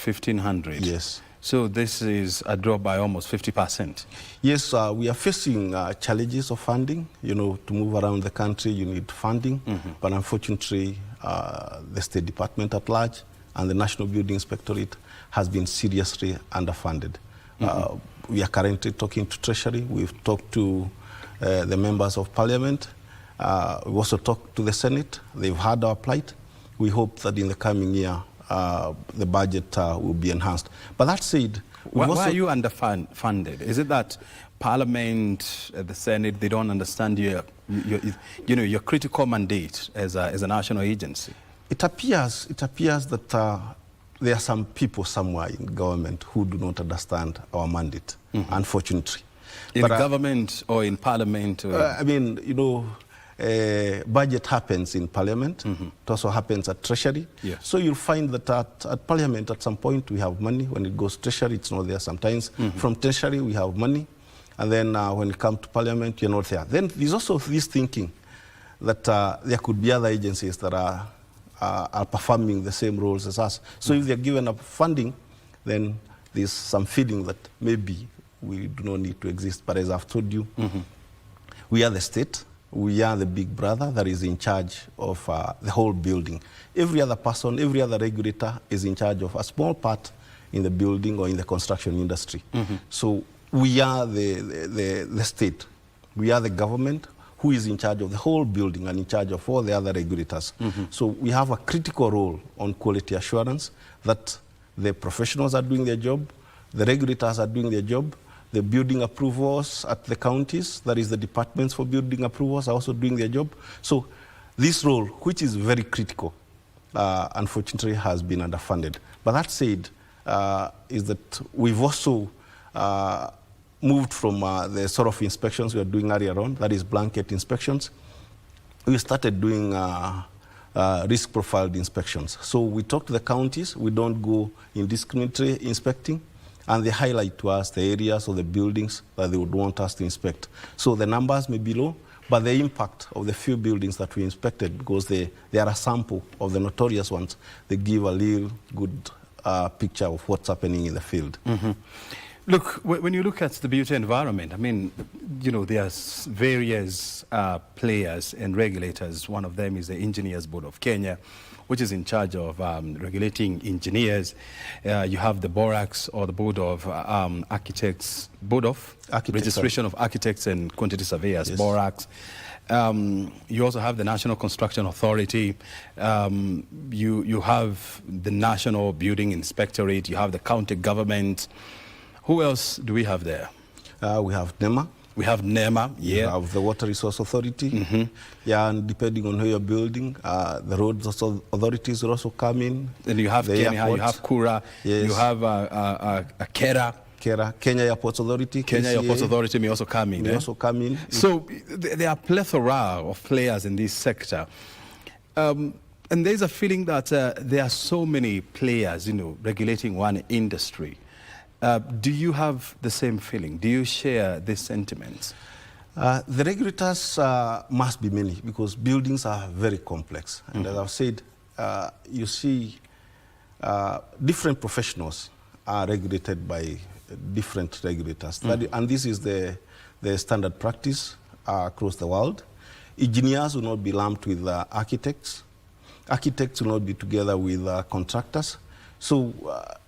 1,500? Yes. So this is a drop by almost 50%. Yes, we are facing challenges of funding. You know, to move around the country, you need funding. But unfortunately, the State Department at large and the National Building Inspectorate has been seriously underfunded. We are currently talking to Treasury. We've talked to the members of Parliament. We've also talked to the Senate. They've heard our plight. We hope that in the coming year, the budget will be enhanced. But that said, why are you underfunded? Is it that Parliament, the Senate, they don't understand your critical mandate as a national agency? It appears that there are some people somewhere in government who do not understand our mandate, unfortunately. In government or in Parliament? Or I mean, you know, budget happens in Parliament. It also happens at Treasury. Yes. So you'll find that at Parliament, at some point, we have money. When it goes to Treasury, it's not there sometimes. From Treasury, we have money. And then when it comes to Parliament, you're not there. Then there's also this thinking that there could be other agencies that are performing the same roles as us. So if they're given up funding, then there's some feeling that maybe we do not need to exist. But as I've told you, we are the state. We are the big brother that is in charge of the whole building. Every other person, every other regulator is in charge of a small part in the building or in the construction industry. So we are the state. We are the government who is in charge of the whole building and in charge of all the other regulators. So we have a critical role on quality assurance that the professionals are doing their job, the regulators are doing their job, the building approvals at the counties, that is the departments for building approvals, are also doing their job. So this role, which is very critical, unfortunately has been underfunded. But that said, is that we've also moved from the sort of inspections we were doing earlier on, that is blanket inspections. We started doing risk profiled inspections. So we talk to the counties, we don't go indiscriminately inspecting, and they highlight to us the areas or the buildings that they would want us to inspect. So the numbers may be low, but the impact of the few buildings that we inspected, because they are a sample of the notorious ones, they give a real good picture of what's happening in the field. Look, when you look at the built environment, I mean, you know, there's various players and regulators. One of them is the Engineers Board of Kenya, which is in charge of regulating engineers. You have the BORAX, or the Board of Architects, Registration of Architects and Quantity Surveyors, yes. BORAX. You also have the National Construction Authority. You have the National Building Inspectorate. You have the county government. Who else do we have there? We have NEMA. We have NEMA, yeah. We have the Water Resource Authority. Yeah, and depending on who you're building, the roads authorities will also come in. Then you have Kenya, you have Kura, yes. You have Kenya Airports Authority. Kenya Airports Authority may also come in. May also come in. So there are a plethora of players in this sector. And there's a feeling that there are so many players, you know, regulating one industry. Do you have the same feeling? Do you share this sentiment? The regulators must be many because buildings are very complex. And as I've said, you see different professionals are regulated by different regulators. And this is the standard practice across the world. Engineers will not be lumped with architects. Architects will not be together with contractors. So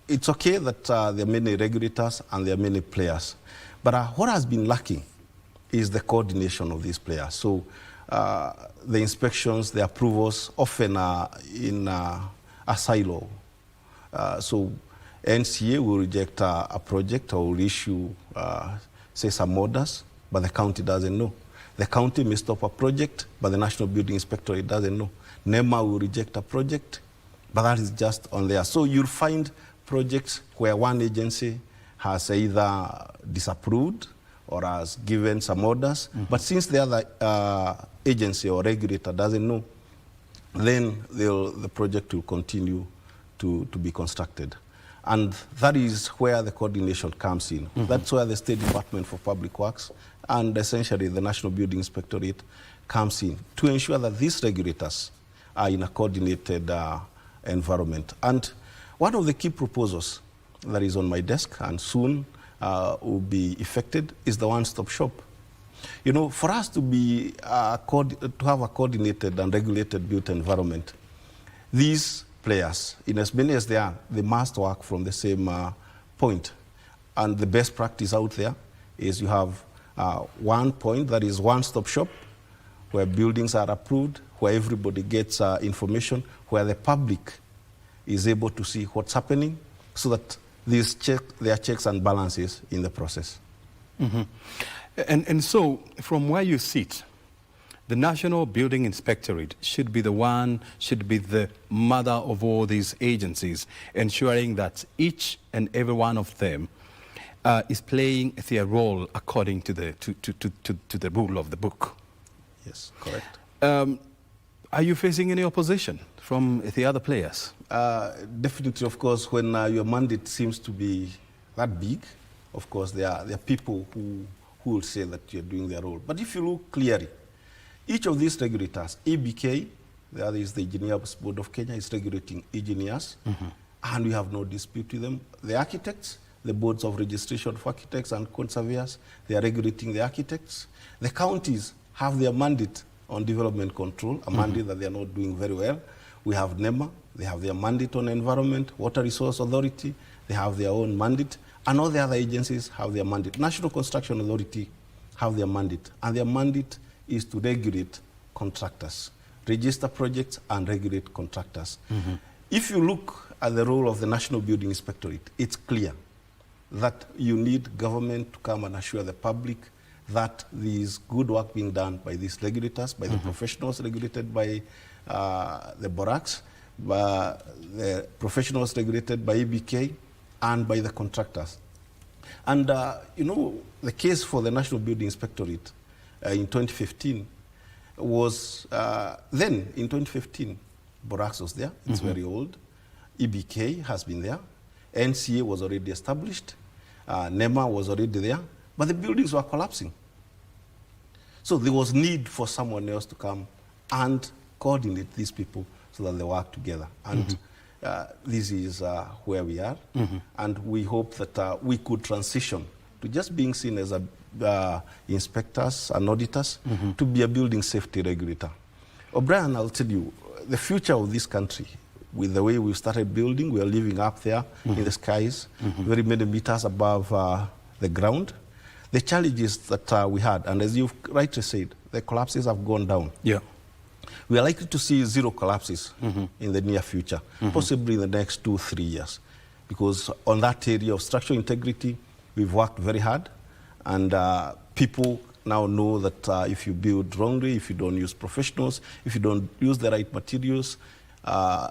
it's okay that there are many regulators and there are many players. But what has been lacking is the coordination of these players. So the inspections, the approvals often are in a silo. So NCA will reject a project or will issue, say, some orders, but the county doesn't know. The county may stop a project, but the National Building Inspectorate doesn't know. NEMA will reject a project, but that is just on there. So you'll find projects where one agency has either disapproved or has given some orders, but since the other agency or regulator doesn't know, then the project will continue to be constructed. And that is where the coordination comes in. That's where the State Department for Public Works and essentially the National Building Inspectorate comes in to ensure that these regulators are in a coordinated environment. And one of the key proposals that is on my desk and soon will be effected is the one-stop shop. You know, for us to be to have a coordinated and regulated built environment, these players, in as many as they are, they must work from the same point. And the best practice out there is you have one point that is one-stop shop, where buildings are approved, where everybody gets information, where the public is able to see what's happening, so that there are checks and balances in the process. And so, from where you sit, the National Building Inspectorate should be the mother of all these agencies, ensuring that each and every one of them is playing their role according to the rule of the book. Yes, correct. Are you facing any opposition from the other players? Definitely, of course, when your mandate seems to be that big, of course, there are people who will say that you're doing their role. But if you look clearly, each of these regulators, EBK, that is the Engineers Board of Kenya, is regulating engineers, and we have no dispute with them. The architects, the boards of registration of architects and conservators, they are regulating the architects. The counties have their mandate on development control, a mandate that they are not doing very well. We have NEMA, they have their mandate on environment, Water Resource Authority, they have their own mandate, and all the other agencies have their mandate. National Construction Authority have their mandate, and their mandate is to regulate contractors, register projects and regulate contractors. If you look at the role of the National Building Inspectorate, it's clear that you need government to come and assure the public that there is good work being done by these regulators, by the professionals regulated by the BORACs, by the professionals regulated by EBK, and by the contractors. And, you know, the case for the National Building Inspectorate in 2015 was, then in 2015, BORACs was there, it's very old. EBK has been there. NCA was already established. NEMA was already there, but the buildings were collapsing. So there was need for someone else to come and coordinate these people so that they work together. And this is where we are. And we hope that we could transition to just being seen as inspectors and auditors to be a building safety regulator. O'Brien, I'll tell you, the future of this country, with the way we started building, we are living up there in the skies, very many meters above the ground. The challenges that we had, and as you've rightly said, the collapses have gone down. Yeah. We are likely to see zero collapses in the near future, possibly in the next 2-3 years. Because on that area of structural integrity, we've worked very hard, and people now know that if you build wrongly, if you don't use professionals, if you don't use the right materials,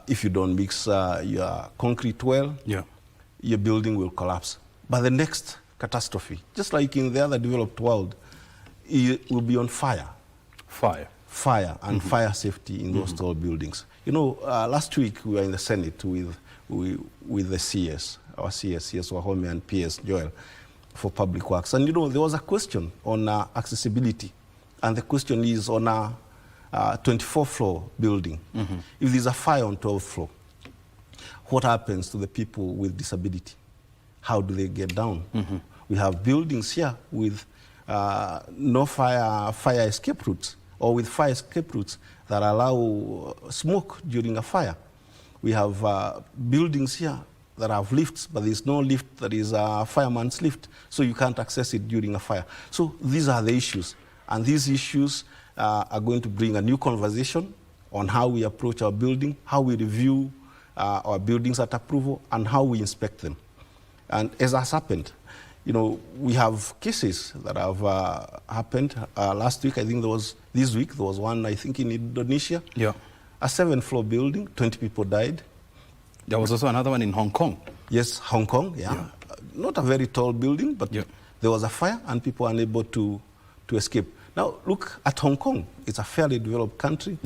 if you don't mix your concrete well, your building will collapse. But the next catastrophe, just like in the other developed world, it will be on fire. Fire and fire safety in those tall buildings. You know, last week we were in the Senate with the CS, our CS, CS Wahome and PS Joel, for public works. And there was a question on accessibility, and the question is on a 24-floor building. If there's a fire on 12th floor, what happens to the people with disability? How do they get down? We have buildings here with no fire escape routes, or with fire escape routes that allow smoke during a fire. We have buildings here that have lifts, but there's no lift that is a fireman's lift, so you can't access it during a fire. So these are the issues, and these issues are going to bring a new conversation on how we approach our building, how we review our buildings at approval, and how we inspect them. And as has happened, we have cases that have happened. Last week, I think this week, there was one, I think, in Indonesia. Yeah. A 7th-floor building, 20 people died. There was also another one in Hong Kong. Yes, Hong Kong, yeah. Not a very tall building, but there was a fire and people were unable to escape. Now, look at Hong Kong. It's a fairly developed country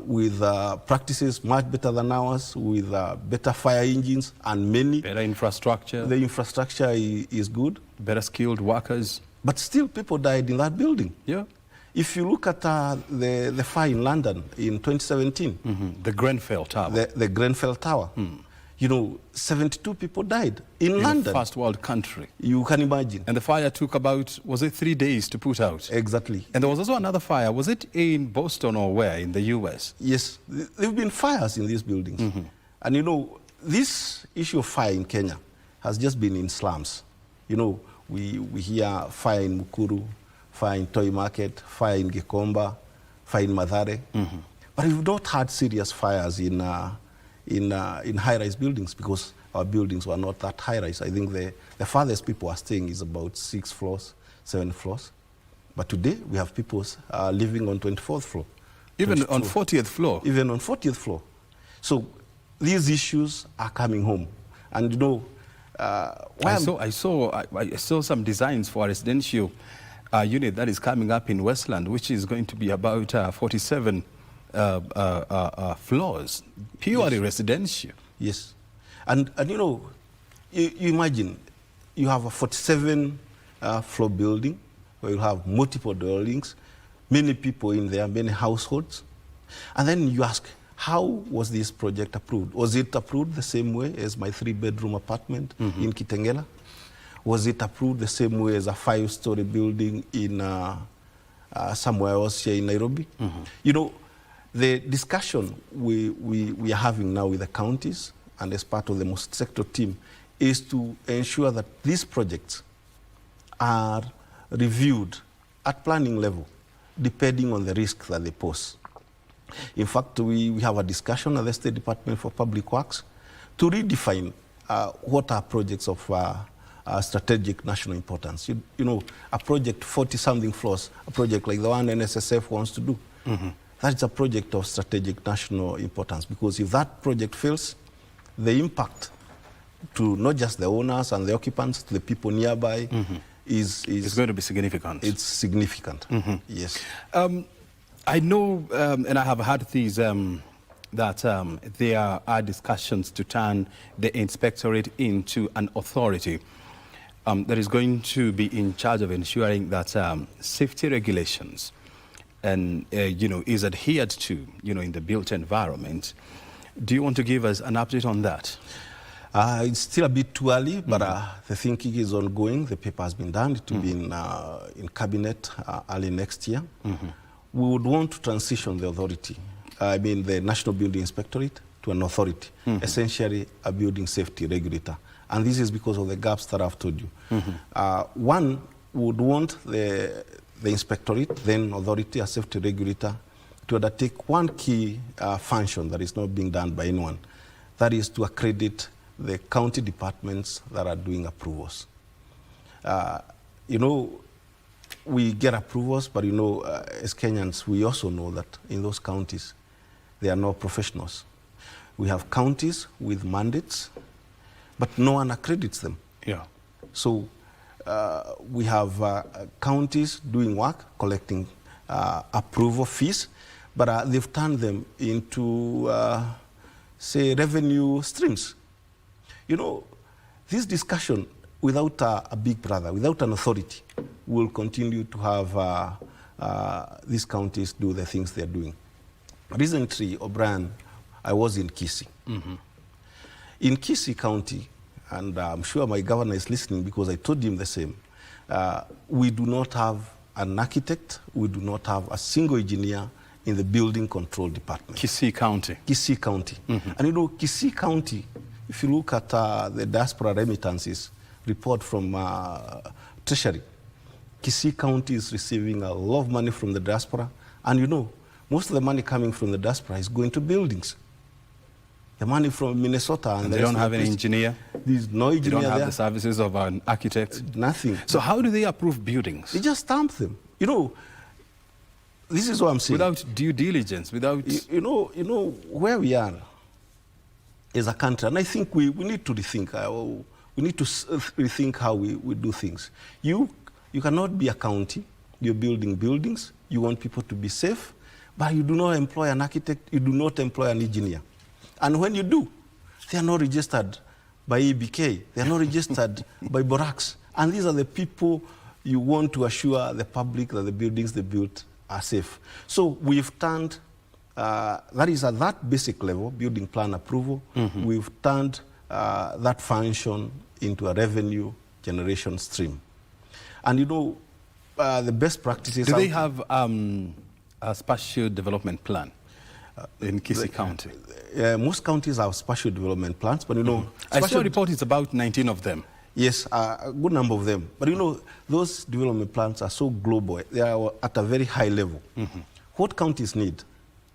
with practices much better than ours, with better fire engines and many. Better infrastructure. The infrastructure is good. Better skilled workers. But still, people died in that building. Yeah. If you look at the fire in London in 2017. The Grenfell Tower. The Grenfell Tower. 72 people died in London. A first world country. You can imagine. And the fire took about, was it 3 days to put out? Exactly. And there was also another fire. Was it in Boston or where, in the US? Yes. There have been fires in these buildings. And this issue of fire in Kenya has just been in slums. We hear fire in Mukuru, fire in Toy Market, fire in Gikomba, fire in Mathare. But we've not had serious fires in high-rise buildings because our buildings were not that high-rise. I think the farthest people are staying is about 6 floors, 7 floors. But today, we have people living on 24th floor. Even on 40th floor? Even on 40th floor. So these issues are coming home. And I saw some designs for a residential unit that is coming up in Westland, which is going to be about 47 floors, purely residential. Yes. And you imagine, you have a 47 floor building where you have multiple dwellings, many people in there, many households. And then you ask, how was this project approved? Was it approved the same way as my 3-bedroom apartment in Kitengela? Was it approved the same way as a 5-story building in somewhere else here in Nairobi? The discussion we are having now with the counties and as part of the multi-sector team is to ensure that these projects are reviewed at planning level, depending on the risk that they pose. In fact, we have a discussion at the State Department for Public Works to redefine what are projects of strategic national importance. A project 40-something floors, a project like the one NSSF wants to do, that's a project of strategic national importance, because if that project fails, the impact to not just the owners and the occupants, to the people nearby, is going to be significant. It's significant, yes. I know, and I have heard these, that there are discussions to turn the inspectorate into an authority that is going to be in charge of ensuring that safety regulations and is adhered to in the built environment. Do you want to give us an update on that? It's still a bit too early, but the thinking is ongoing. The paper has been done. It will be in cabinet early next year. We would want to transition the authority, the National Building Inspectorate, to an authority, essentially a building safety regulator. And this is because of the gaps that I've told you. One would want the inspectorate, then authority, a safety regulator, to undertake one key function that is not being done by anyone. That is to accredit the county departments that are doing approvals. We get approvals, but as Kenyans, we also know that in those counties, there are no professionals. We have counties with mandates, but no one accredits them. Yeah. So we have counties doing work, collecting approval fees, but they've turned them into, say, revenue streams. This discussion without a big brother, without an authority, we'll continue to have these counties do the things they're doing. Recently, O'Brien, I was in Kisii. In Kisii County, and I'm sure my governor is listening because I told him the same, we do not have an architect, we do not have a single engineer in the building control department. Kisii County. Kisii County. And you know, Kisii County, if you look at the diaspora remittances report from Treasury, Kisii County is receiving a lot of money from the diaspora. And you know, most of the money coming from the diaspora is going to buildings. The money from Minnesota. And they don't have an engineer? There's no engineer. They don't have there. the services of an architect? Nothing. So how do they approve buildings? They just stamp them. You know, this is what I'm saying. Without due diligence, without... You know where we are as a country, and I think we need to rethink. We need to rethink how we do things. You cannot be a county, you're building buildings, you want people to be safe, but you do not employ an architect, you do not employ an engineer. And when you do, they are not registered by EBK, they are not registered by Borax. And these are the people you want to assure the public that the buildings they built are safe. So we've turned, that is at that basic level, building plan approval, we've turned that function into a revenue generation stream. And you know, the best practices... Do they have a spatial development plan in Kisii County? Most counties have spatial development plans, but you know... I saw a report, it's about 19 of them. Yes, a good number of them. But you know, those development plans are so global. They are at a very high level. What counties need,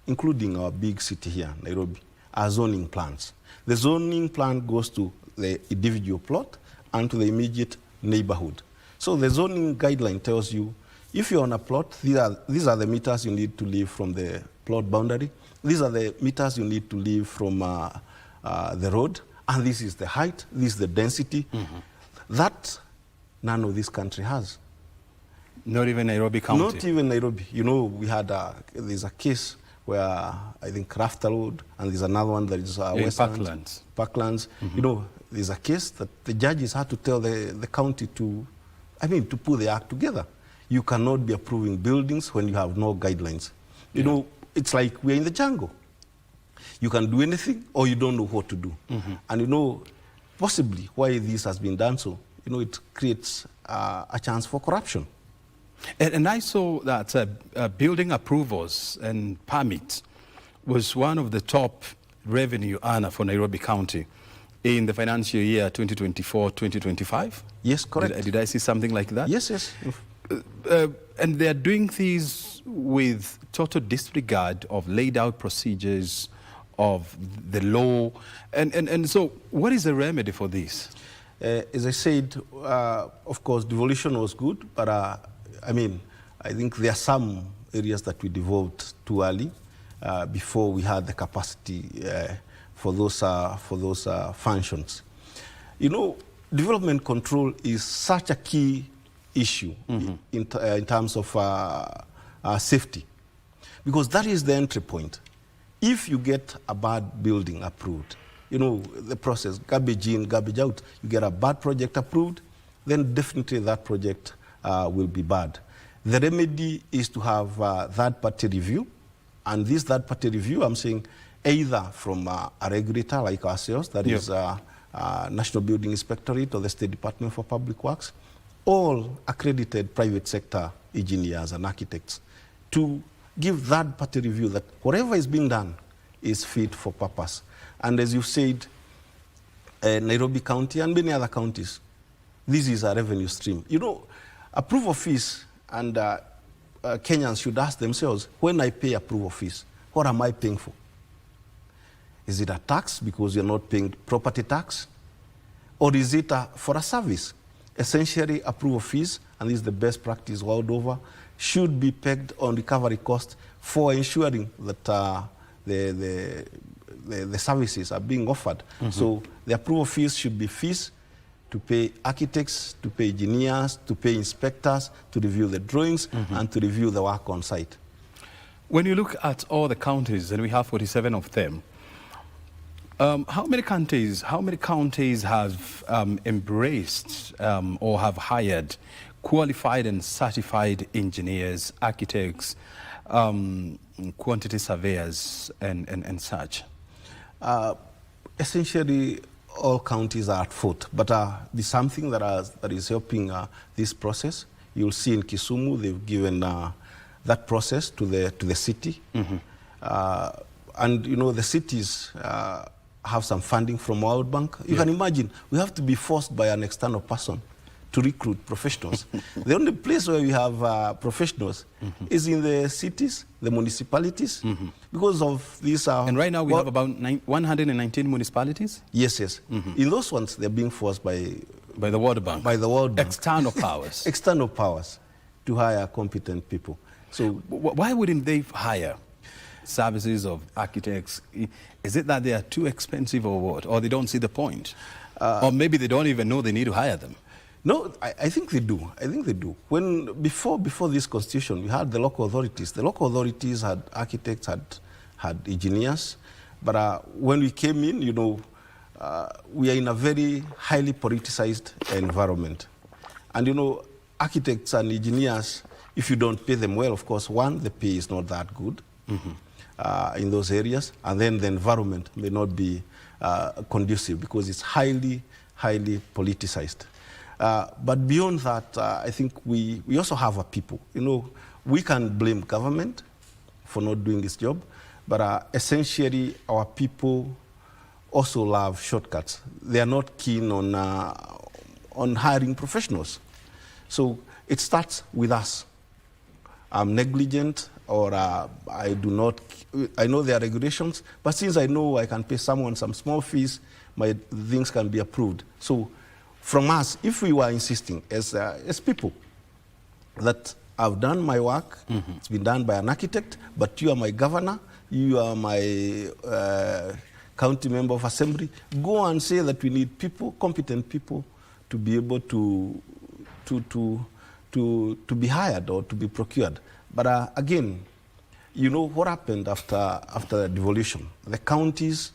including our big city here, Nairobi, are zoning plans. The zoning plan goes to the individual plot and to the immediate neighborhood. So the zoning guideline tells you, if you're on a plot, these are the meters you need to leave from the plot boundary. These are the meters you need to leave from the road. And this is the height, this is the density. That none of this country has. Not even Nairobi County? Not even Nairobi. You know, we had there's a case where I think Rafter Road, and there's another one that is Parklands. Parklands. You know, there's a case that the judges had to tell the county to put the act together. You cannot be approving buildings when you have no guidelines. You know, it's like we're in the jungle. You can do anything or you don't know what to do. And you know, possibly why this has been done so, you know, it creates a chance for corruption. And I saw that building approvals and permits was one of the top revenue earner for Nairobi County in the financial year 2024-2025. Yes, correct. Did I see something like that? Yes, yes. And they're doing these with total disregard of laid out procedures, of the law. And so what is the remedy for this? As I said, of course, devolution was good, but I think there are some areas that we devolved too early before we had the capacity for those functions. You know, development control is such a key issue in terms of safety, because that is the entry point. If you get a bad building approved, you know, the process, garbage in, garbage out, you get a bad project approved, then definitely that project will be bad. The remedy is to have third-party review, and this third-party review, I'm saying, either from a regulator like ourselves, that is National Building Inspectorate or the State Department for Public Works, all accredited private sector engineers and architects to give third-party review that whatever is being done is fit for purpose. And as you said, Nairobi County and many other counties, this is a revenue stream. You know, approval fees, and Kenyans should ask themselves, when I pay approval fees, what am I paying for? Is it a tax because you're not paying property tax? Or is it for a service? Essentially, approval fees, and this is the best practice world over, should be pegged on recovery cost for ensuring that the services are being offered. So the approval fees should be fees to pay architects, to pay engineers, to pay inspectors, to review the drawings, and to review the work on site. When you look at all the counties, and we have 47 of them, How many counties have embraced or have hired qualified and certified engineers, architects, quantity surveyors, and such? Essentially, all counties are at fault, but there's something that is helping this process. You'll see in Kisumu, they've given that process to the city. And, you know, the cities have some funding from World Bank. You can imagine, we have to be forced by an external person to recruit professionals. The only place where we have professionals is in the cities, the municipalities, because of these. And right now we have about 119 municipalities? Yes, yes. In those ones, they're being forced by the World Bank. By the World Bank. External powers. External powers to hire competent people. So why wouldn't they hire services of architects? Is it that they are too expensive or what? Or they don't see the point? Or maybe they don't even know they need to hire them? No, I think they do. I think they do. Before this constitution, we had the local authorities. The local authorities had architects, had engineers. But when we came in, you know, we are in a very highly politicized environment. And, you know, architects and engineers, if you don't pay them well, of course, one, the pay is not that good in those areas. And then the environment may not be conducive because it's highly politicized. But beyond that, I think we also have a people. You know, we can blame government for not doing its job, but essentially our people also love shortcuts. They are not keen on hiring professionals. So it starts with us. I'm negligent, or I know there are regulations, but since I know I can pay someone some small fees, my things can be approved. So from us, if we were insisting as people that I've done my work, it's been done by an architect, but you are my governor, you are my county member of assembly, go and say that we need people, competent people, to be able to be hired or to be procured. But again, you know what happened after the devolution? The counties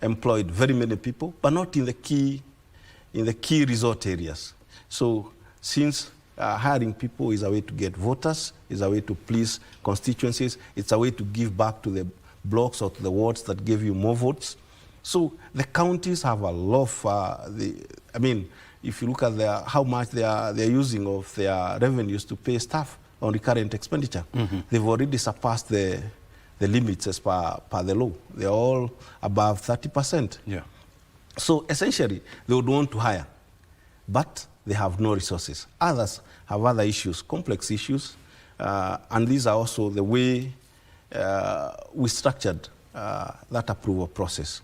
employed very many people, but not in the key resort areas. So since hiring people is a way to get voters, is a way to please constituencies, it's a way to give back to the blocks or to the wards that gave you more votes. So the counties have a lot of, I mean, if you look at how much they're using of their revenues to pay staff on recurrent expenditure, they've already surpassed the limits as per the law. They're all above 30%. Yeah. So essentially, they would want to hire, but they have no resources. Others have other issues, complex issues, and these are also the way we structured that approval process.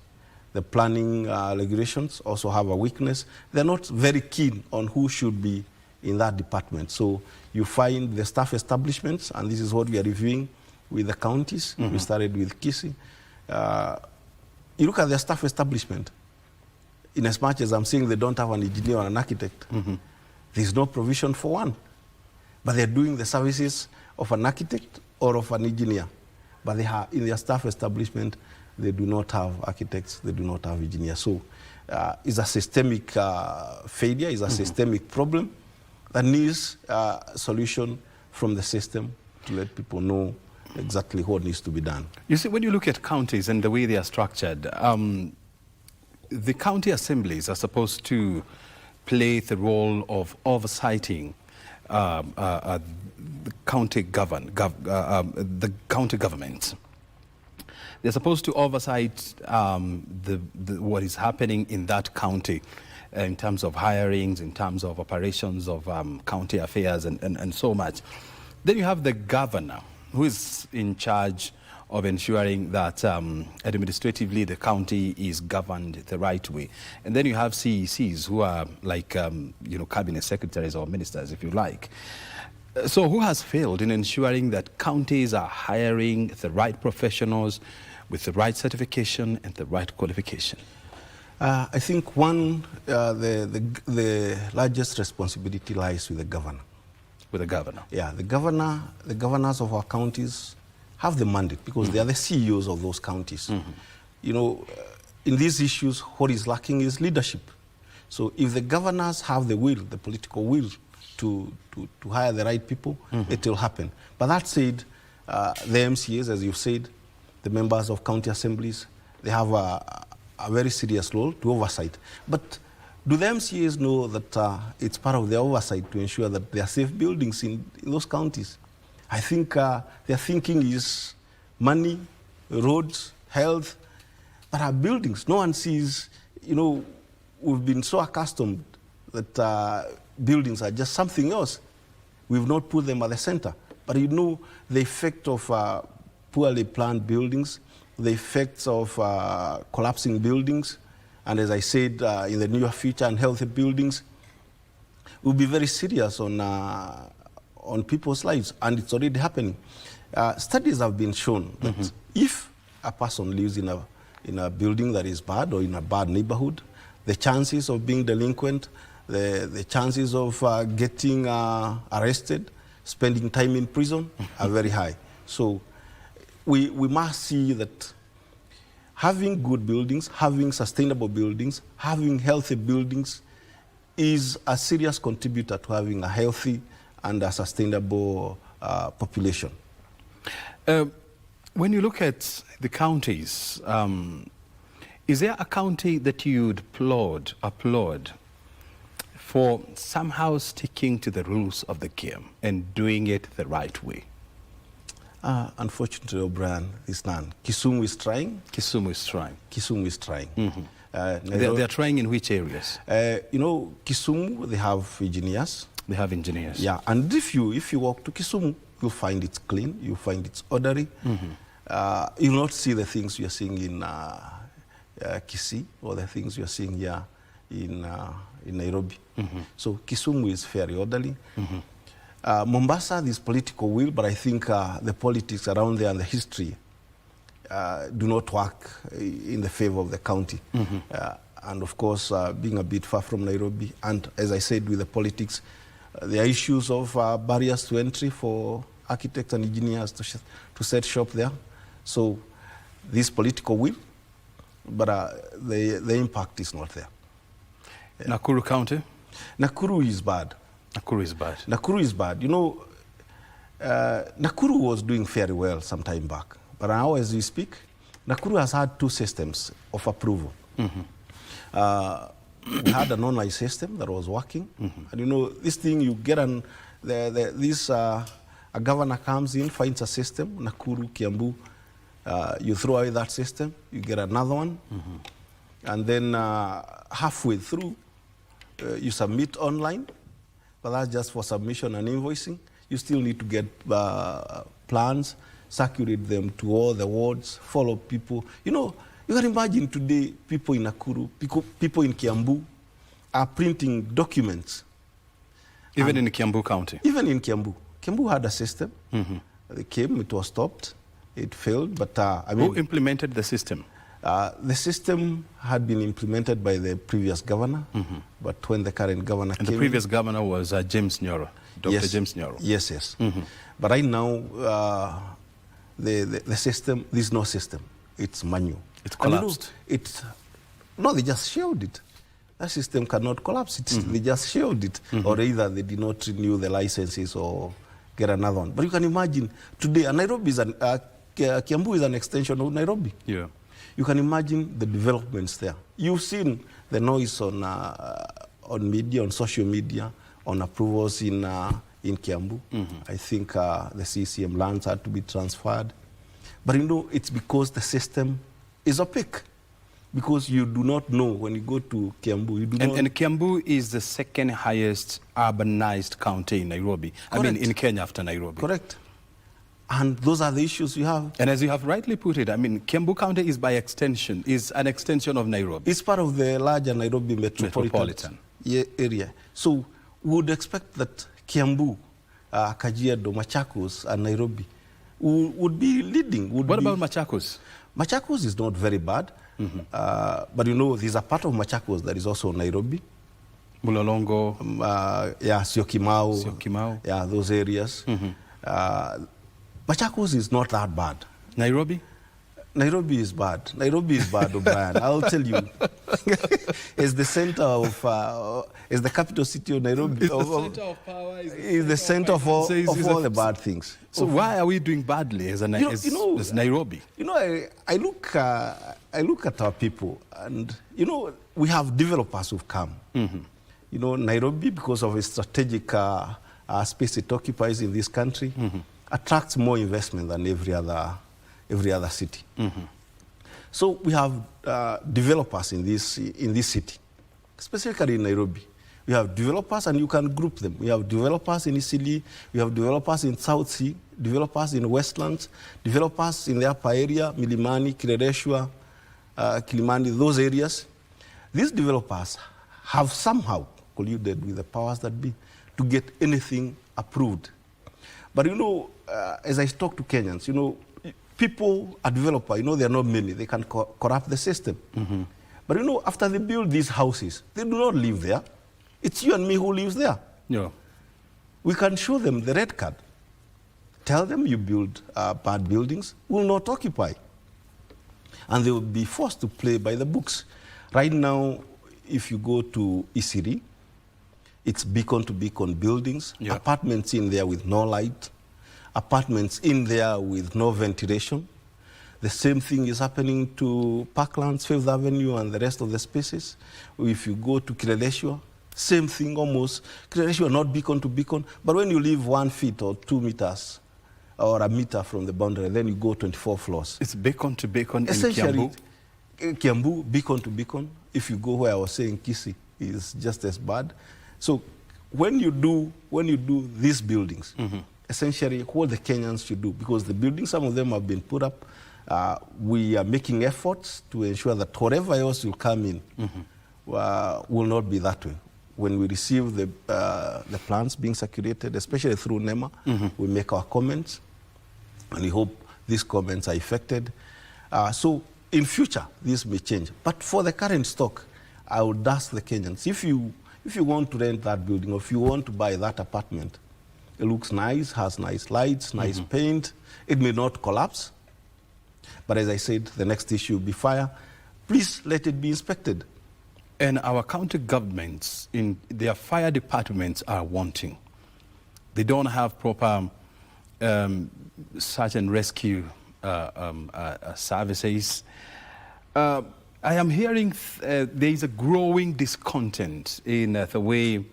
The planning regulations also have a weakness. They're not very keen on who should be in that department. So you find the staff establishments, and this is what we are reviewing with the counties. We started with Kisii. You look at their staff establishment, in as much as I'm saying they don't have an engineer or an architect, there's no provision for one. But they're doing the services of an architect or of an engineer. But they have, in their staff establishment, they do not have architects, they do not have engineers. So it's a systemic failure, it's a systemic problem that needs a solution from the system to let people know exactly what needs to be done. You see, when you look at counties and the way they are structured, the county assemblies are supposed to play the role of oversighting the county governments. They're supposed to oversight what is happening in that county in terms of hirings, in terms of operations of county affairs and so much. Then you have the governor, who is in charge of ensuring that administratively the county is governed the right way. And then you have CECs, who are like cabinet secretaries or ministers, if you like. So who has failed in ensuring that counties are hiring the right professionals with the right certification and the right qualification? I think the largest responsibility lies with the governor. With the governor? Yeah, the governors of our counties have the mandate because they are the CEOs of those counties. You know, in these issues, what is lacking is leadership. So if the governors have the will, the political will, to hire the right people, it will happen. But that said, the MCAs, as you said, the members of county assemblies, they have a very serious role to oversight. But do the MCAs know that it's part of their oversight to ensure that there are safe buildings in those counties? I think their thinking is money, roads, health, but our buildings, no one sees, you know, we've been so accustomed that buildings are just something else. We've not put them at the center. But you know the effect of poorly planned buildings, the effects of collapsing buildings, and as I said, in the near future, unhealthy buildings will be very serious on people's lives, and it's already happening. Studies have been shown that if a person lives in a building that is bad or in a bad neighborhood, the chances of being delinquent, the chances of getting arrested, spending time in prison are very high. So we must see that having good buildings, having sustainable buildings, having healthy buildings is a serious contributor to having a healthy and a sustainable population. When you look at the counties, is there a county that you'd applaud for somehow sticking to the rules of the game and doing it the right way? Unfortunately, O'Brien, there's none. Kisumu is trying. Kisumu is trying. Kisumu is trying. They're trying in which areas? You know, Kisumu, they have engineers. They have engineers. Yeah, and if you walk to Kisumu, you'll find it's clean, you'll find it's orderly. You'll not see the things you're seeing in Kisii or the things you're seeing here in Nairobi. So Kisumu is very orderly. Mombasa, there's political will, but I think the politics around there and the history do not work in the favor of the county. And of course, being a bit far from Nairobi, and as I said, with the politics, there are issues of barriers to entry for architects and engineers to set shop there. So this political will, but the impact is not there. Nakuru County? Nakuru is bad. Nakuru is bad. Nakuru is bad. You know, Nakuru was doing very well some time back. But now as we speak, Nakuru has had 2 systems of approval. We had an online system that was working. And you know, this thing you get a governor comes in, finds a system, Nakuru, Kiambu, you throw away that system, you get another one. And then halfway through, you submit online, but that's just for submission and invoicing. You still need to get plans, circulate them to all the wards, follow people. You know, you can imagine today people in Nakuru, people in Kiambu are printing documents. Even in Kiambu County? Even in Kiambu. Kiambu had a system. They came, it was stopped, it failed, but I mean... Who implemented the system? The system had been implemented by the previous governor, but when the current governor came... And the previous governor was James Nyoro, Dr. James Nyoro. Yes, yes. But right now, the system, there's no system. It's manual. It's collapsed. No, they just shelved it. That system cannot collapse. They just shelved it. Or either they did not renew the licenses or get another one. But you can imagine, today, Nairobi is Kiambu is an extension of Nairobi. Yeah. You can imagine the developments there. You've seen the noise on media, on social media, on approvals in Kiambu. I think the CCM lands had to be transferred. But you know, it's because the system is opaque. Because you do not know when you go to Kiambu. You do not. And Kiambu is the second highest urbanized county in Nairobi. Correct. I mean, in Kenya after Nairobi. Correct. And those are the issues we have. And as you have rightly put it, I mean, Kiambu County is by extension, is an extension of Nairobi. It's part of the larger Nairobi metropolitan area. So we would expect that Kiambu, Kajiado, Machakos, and Nairobi would be leading. What about Machakos? Machakos is not very bad. But you know, there's a part of Machakos that is also Nairobi. Mulolongo. Syokimau. Yeah, those areas. Machakos is not that bad. Nairobi? Nairobi is bad. Nairobi is bad, O'Brien. I'll tell you. It's the center of, it's the capital city of Nairobi. It's the center of power. It's the center of all the bad things. So why are we doing badly as Nairobi? You know, I look at our people, and you know, we have developers who've come. Mm-hmm. You know, Nairobi, because of its strategic space it occupies in this country, mm-hmm. attracts more investment than every other city. Mm-hmm. So we have developers in this city, specifically in Nairobi. We have developers, and you can group them. We have developers in Isili, we have developers in South Sea, developers in Westlands, developers in the upper area, Milimani, Kirereshwa, Kilimani, those areas. These developers have somehow colluded with the powers that be to get anything approved. But you know, as I talk to Kenyans, you know, people, a developer, you know, there are not many. They can corrupt the system. Mm-hmm. But you know, after they build these houses, they do not live there. It's you and me who lives there. Yeah. We can show them the red card. Tell them you build bad buildings, will not occupy. And they will be forced to play by the books. Right now, if you go to Isiri, it's beacon to beacon buildings, yeah. Apartments in there with no light, apartments in there with no ventilation. The same thing is happening to Parklands, Fifth Avenue, and the rest of the spaces. If you go to Kirereshwa, same thing almost. Kirereshwa, not beacon to beacon, but when you live 1 feet or 2 meters or a meter from the boundary, then you go 24 floors. It's beacon to beacon in Kiambu? Kiambu, beacon to beacon. If you go where I was saying Kisii, is just as bad. So when you do these buildings, mm-hmm. essentially what the Kenyans should do, because the buildings, some of them have been put up, we are making efforts to ensure that whatever else will come in mm-hmm. Will not be that way. When we receive the plans being circulated, especially through NEMA, mm-hmm. we make our comments, and we hope these comments are effected. So in future, this may change. But for the current stock, I would ask the Kenyans, if you want to rent that building, or if you want to buy that apartment, it looks nice, has nice lights, nice mm-hmm. paint, it may not collapse. But as I said, the next issue will be fire. Please let it be inspected. And our county governments, in their fire departments, are wanting. They don't have proper search and rescue services. I am hearing there is a growing discontent in the way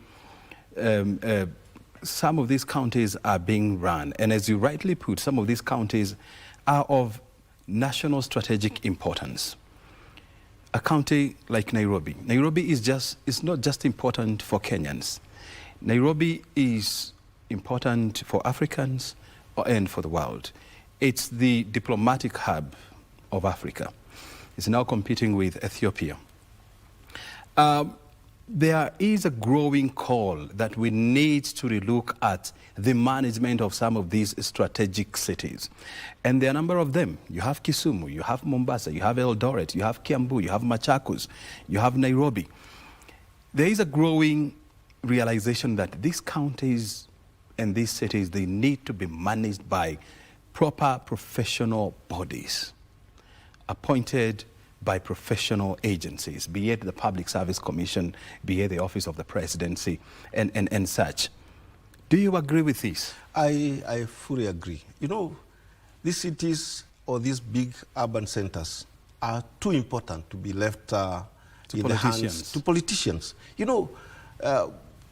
some of these counties are being run. And as you rightly put, some of these counties are of national strategic importance. A county like Nairobi. Nairobi is not just important for Kenyans. Nairobi is important for Africans and for the world. It's the diplomatic hub of Africa. It's now competing with Ethiopia. There is a growing call that we need to relook at the management of some of these strategic cities. And there are a number of them. You have Kisumu, you have Mombasa, you have Eldoret, you have Kiambu, you have Machakos, you have Nairobi. There is a growing realization that these counties and these cities, they need to be managed by proper professional bodies appointed by professional agencies, be it the Public Service Commission, be it the Office of the Presidency, and such. Do you agree with this? I fully agree. You know, these cities or these big urban centers are too important to be left in the hands to politicians. You know,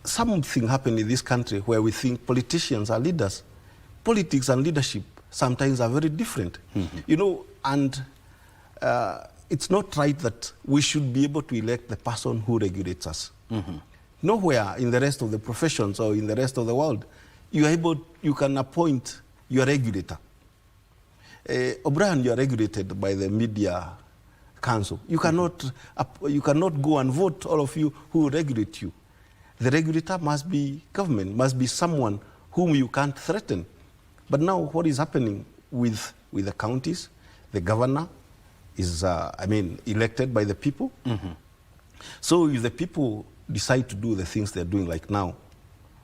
something happened in this country where we think politicians are leaders. Politics and leadership sometimes are very different. Mm-hmm. You know, and it's not right that we should be able to elect the person who regulates us. Mm-hmm. Nowhere in the rest of the professions or in the rest of the world, you can appoint your regulator. O'Brien, you are regulated by the media council. You cannot go and vote, all of you, who will regulate you. The regulator must be government, must be someone whom you can't threaten. But now what is happening with the counties, the governor is, elected by the people. Mm-hmm. So if the people decide to do the things they're doing like now,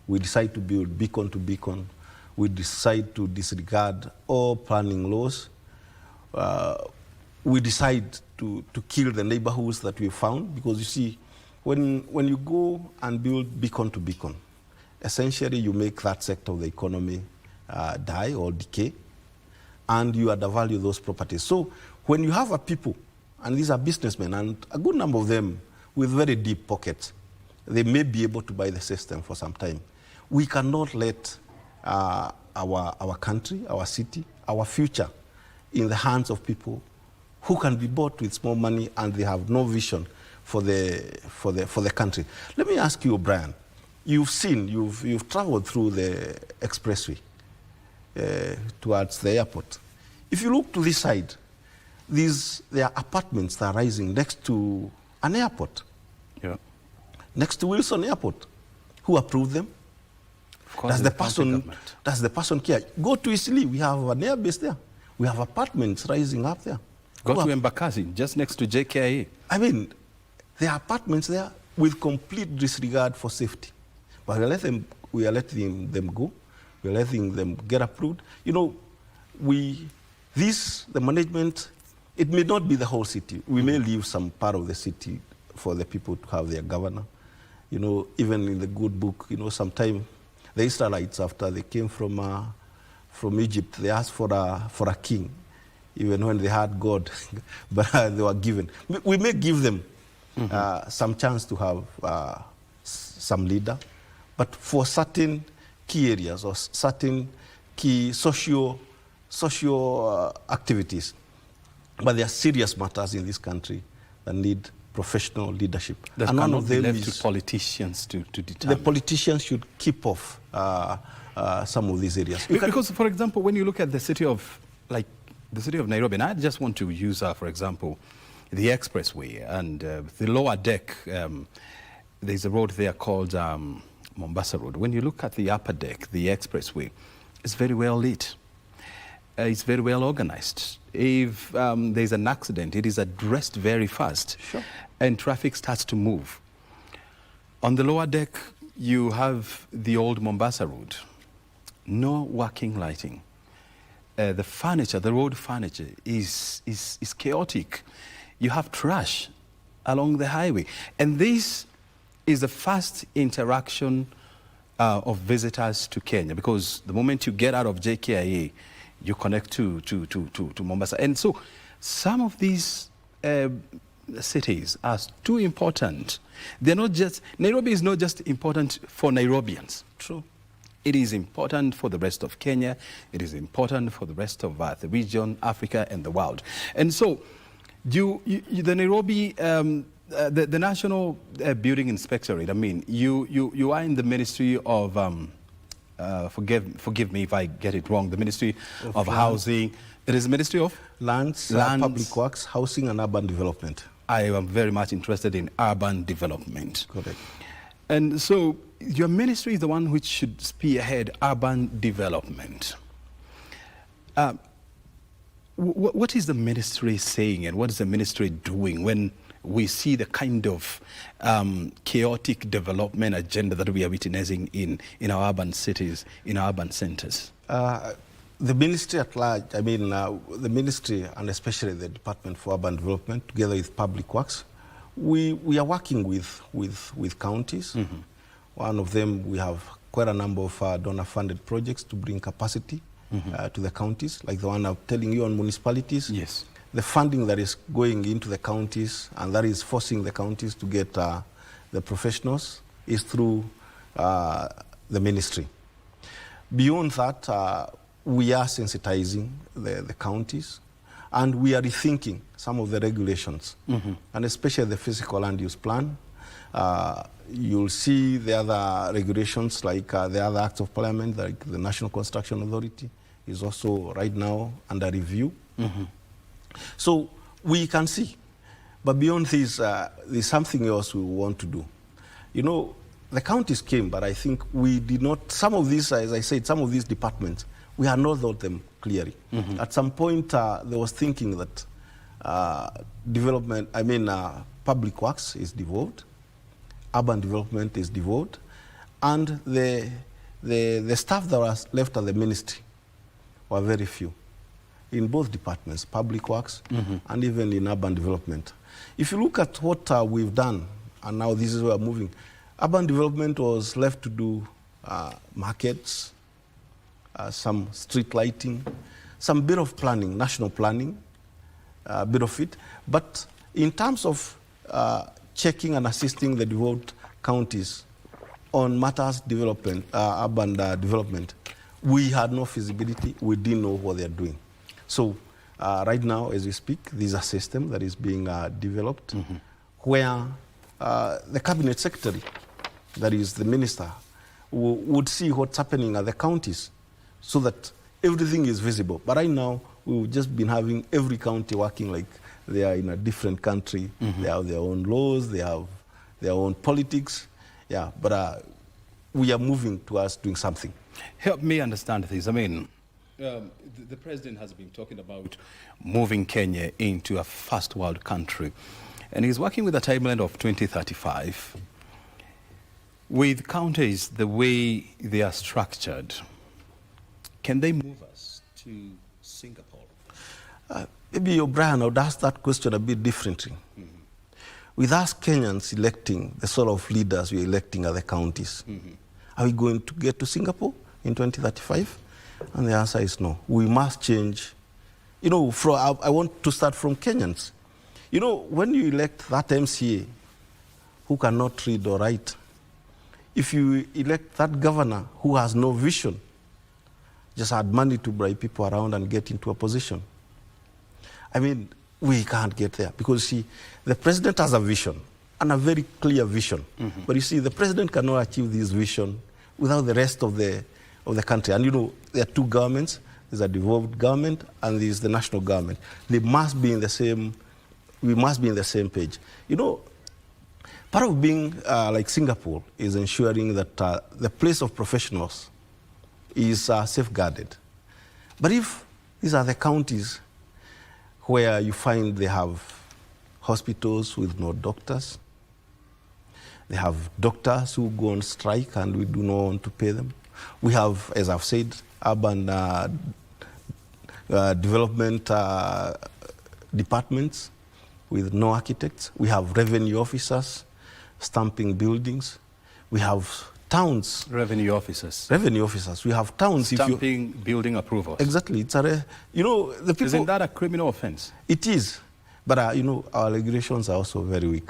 we decide to build beacon to beacon, we decide to disregard all planning laws, we decide to kill the neighborhoods that we found, because you see, when you go and build beacon to beacon, essentially you make that sector of the economy die or decay, and you undervalue those properties. So when you have a people, and these are businessmen, and a good number of them with very deep pockets, they may be able to buy the system for some time. We cannot let our country, our city, our future in the hands of people who can be bought with small money and they have no vision for the country. Let me ask you, Brian, you've traveled through the expressway towards the airport. If you look to this side, there are apartments that are rising next to an airport. Yeah. Next to Wilson Airport. Who approved them? Of course, does the person care? Go to Isili, we have an airbase there. We have apartments rising up there. Go to Embakasi, just next to JKIA. I mean, there are apartments there with complete disregard for safety. But we are letting them go. We are letting them get approved. You know, the management, it may not be the whole city. We may leave some part of the city for the people to have their governor. You know, even in the good book, you know, sometimes the Israelites, after they came from Egypt, they asked for a king, even when they had God, but they were given. We may give them some chance to have some leader, but for certain key areas or certain key socio activities. But there are serious matters in this country that need professional leadership. That and cannot be left to politicians to determine. The politicians should keep off some of these areas. Because, for example, when you look at the city of Nairobi, and I just want to use, for example, the expressway and the lower deck, there's a road there called Mombasa Road. When you look at the upper deck, the expressway, it's very well lit. It's very well organized. If there's an accident, it is addressed very fast, sure, and traffic starts to move. On the lower deck, you have the old Mombasa Road. No working lighting. The furniture, the road furniture is chaotic. You have trash along the highway. And this is the first interaction of visitors to Kenya, because the moment you get out of JKIA, you connect to Mombasa. And so some of these cities are too important. They're not just, Nairobi is not just important for Nairobians. True. It is important for the rest of Kenya. It is important for the rest of the region, Africa, and the world. And so the Nairobi, the National Building Inspectorate, I mean, you are in the Ministry of, forgive me if I get it wrong, the Ministry of Housing. It is the Ministry of Lands, Public Works, Housing and Urban Development. I am very much interested in urban development. Correct. And so your ministry is the one which should spearhead urban development. What is the ministry saying, and what is the ministry doing when we see the kind of chaotic development agenda that we are witnessing in our urban cities, in our urban centers? The ministry at large, I mean, the ministry and especially the Department for Urban Development, together with Public Works, we are working with counties. Mm-hmm. One of them, we have quite a number of donor-funded projects to bring capacity to the counties, like the one I'm telling you on municipalities. Yes. The funding that is going into the counties and that is forcing the counties to get the professionals is through the ministry. Beyond that, we are sensitizing the counties, and we are rethinking some of the regulations, and especially the physical land use plan. You'll see the other regulations, like the other acts of parliament, like the National Construction Authority is also right now under review. So we can see. But beyond this, there's something else we want to do. You know, the counties came, but I think we did not, some of these, as I said, some of these departments, we had not thought them clearly. At some point, there was thinking that public works is devolved, urban development is devolved, and the staff that was left at the ministry were very few. in both departments, public works and even in urban development. If you look at what we've done, and now this is where we're moving, urban development was left to do markets, some street lighting, some bit of planning, national planning, a bit of it. But in terms of checking and assisting the devolved counties on matters development, urban development, we had no feasibility. We didn't know what they're doing. So right now, as we speak, there's a system that is being developed where the cabinet secretary, that is the minister, would see what's happening at the counties so that everything is visible. But right now, we've just been having every county working like they are in a different country. They have their own laws, they have their own politics. Yeah, but we are moving towards doing something. Help me understand this. I mean, the president has been talking about moving Kenya into a first world country. And he's working with a timeline of 2035. With counties the way they are structured, can they move us to Singapore? Maybe O'Brien, I would ask that question a bit differently. With us Kenyans electing the sort of leaders we're electing at the counties, are we going to get to Singapore in 2035? And the answer is no. We must change. You know, I want to start from Kenyans. You know, when you elect that MCA who cannot read or write, if you elect that governor who has no vision, just had money to bribe people around and get into a position, I mean, we can't get there. Because, see, the president has a vision, and a very clear vision. But you see, the president cannot achieve this vision without the rest of the country. And you know, there are two governments. There's a devolved government, and there's the national government. They must be in the same, we must be in the same page. You know, part of being like Singapore is ensuring that the place of professionals is safeguarded. But if these are the counties where you find they have hospitals with no doctors, they have doctors who go on strike and we do not want to pay them. We have, as I've said, urban development departments with no architects. We have revenue officers stamping buildings. We have towns. Revenue officers. Revenue officers. We have towns. Stamping building approvals. Exactly. It's a, you know, the people. Isn't that a criminal offense? It is. But, you know, our regulations are also very weak.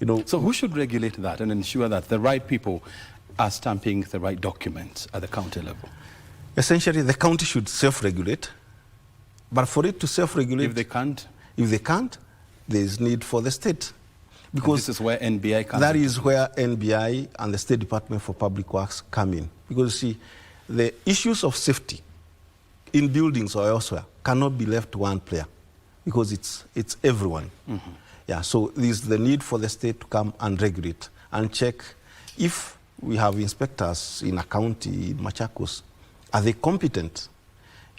You know, so who should regulate that and ensure that the right people are stamping the right documents at the county level? Essentially, the county should self-regulate. But for it to self-regulate... If they can't? If they can't, there is need for the state. Because and this is where NBI comes in. That is where NBI and the State Department for Public Works come in. Because, you see, the issues of safety in buildings or elsewhere cannot be left to one player. Because it's everyone. Yeah, so there's the need for the state to come and regulate and check if we have inspectors in a county, in Machakos, are they competent?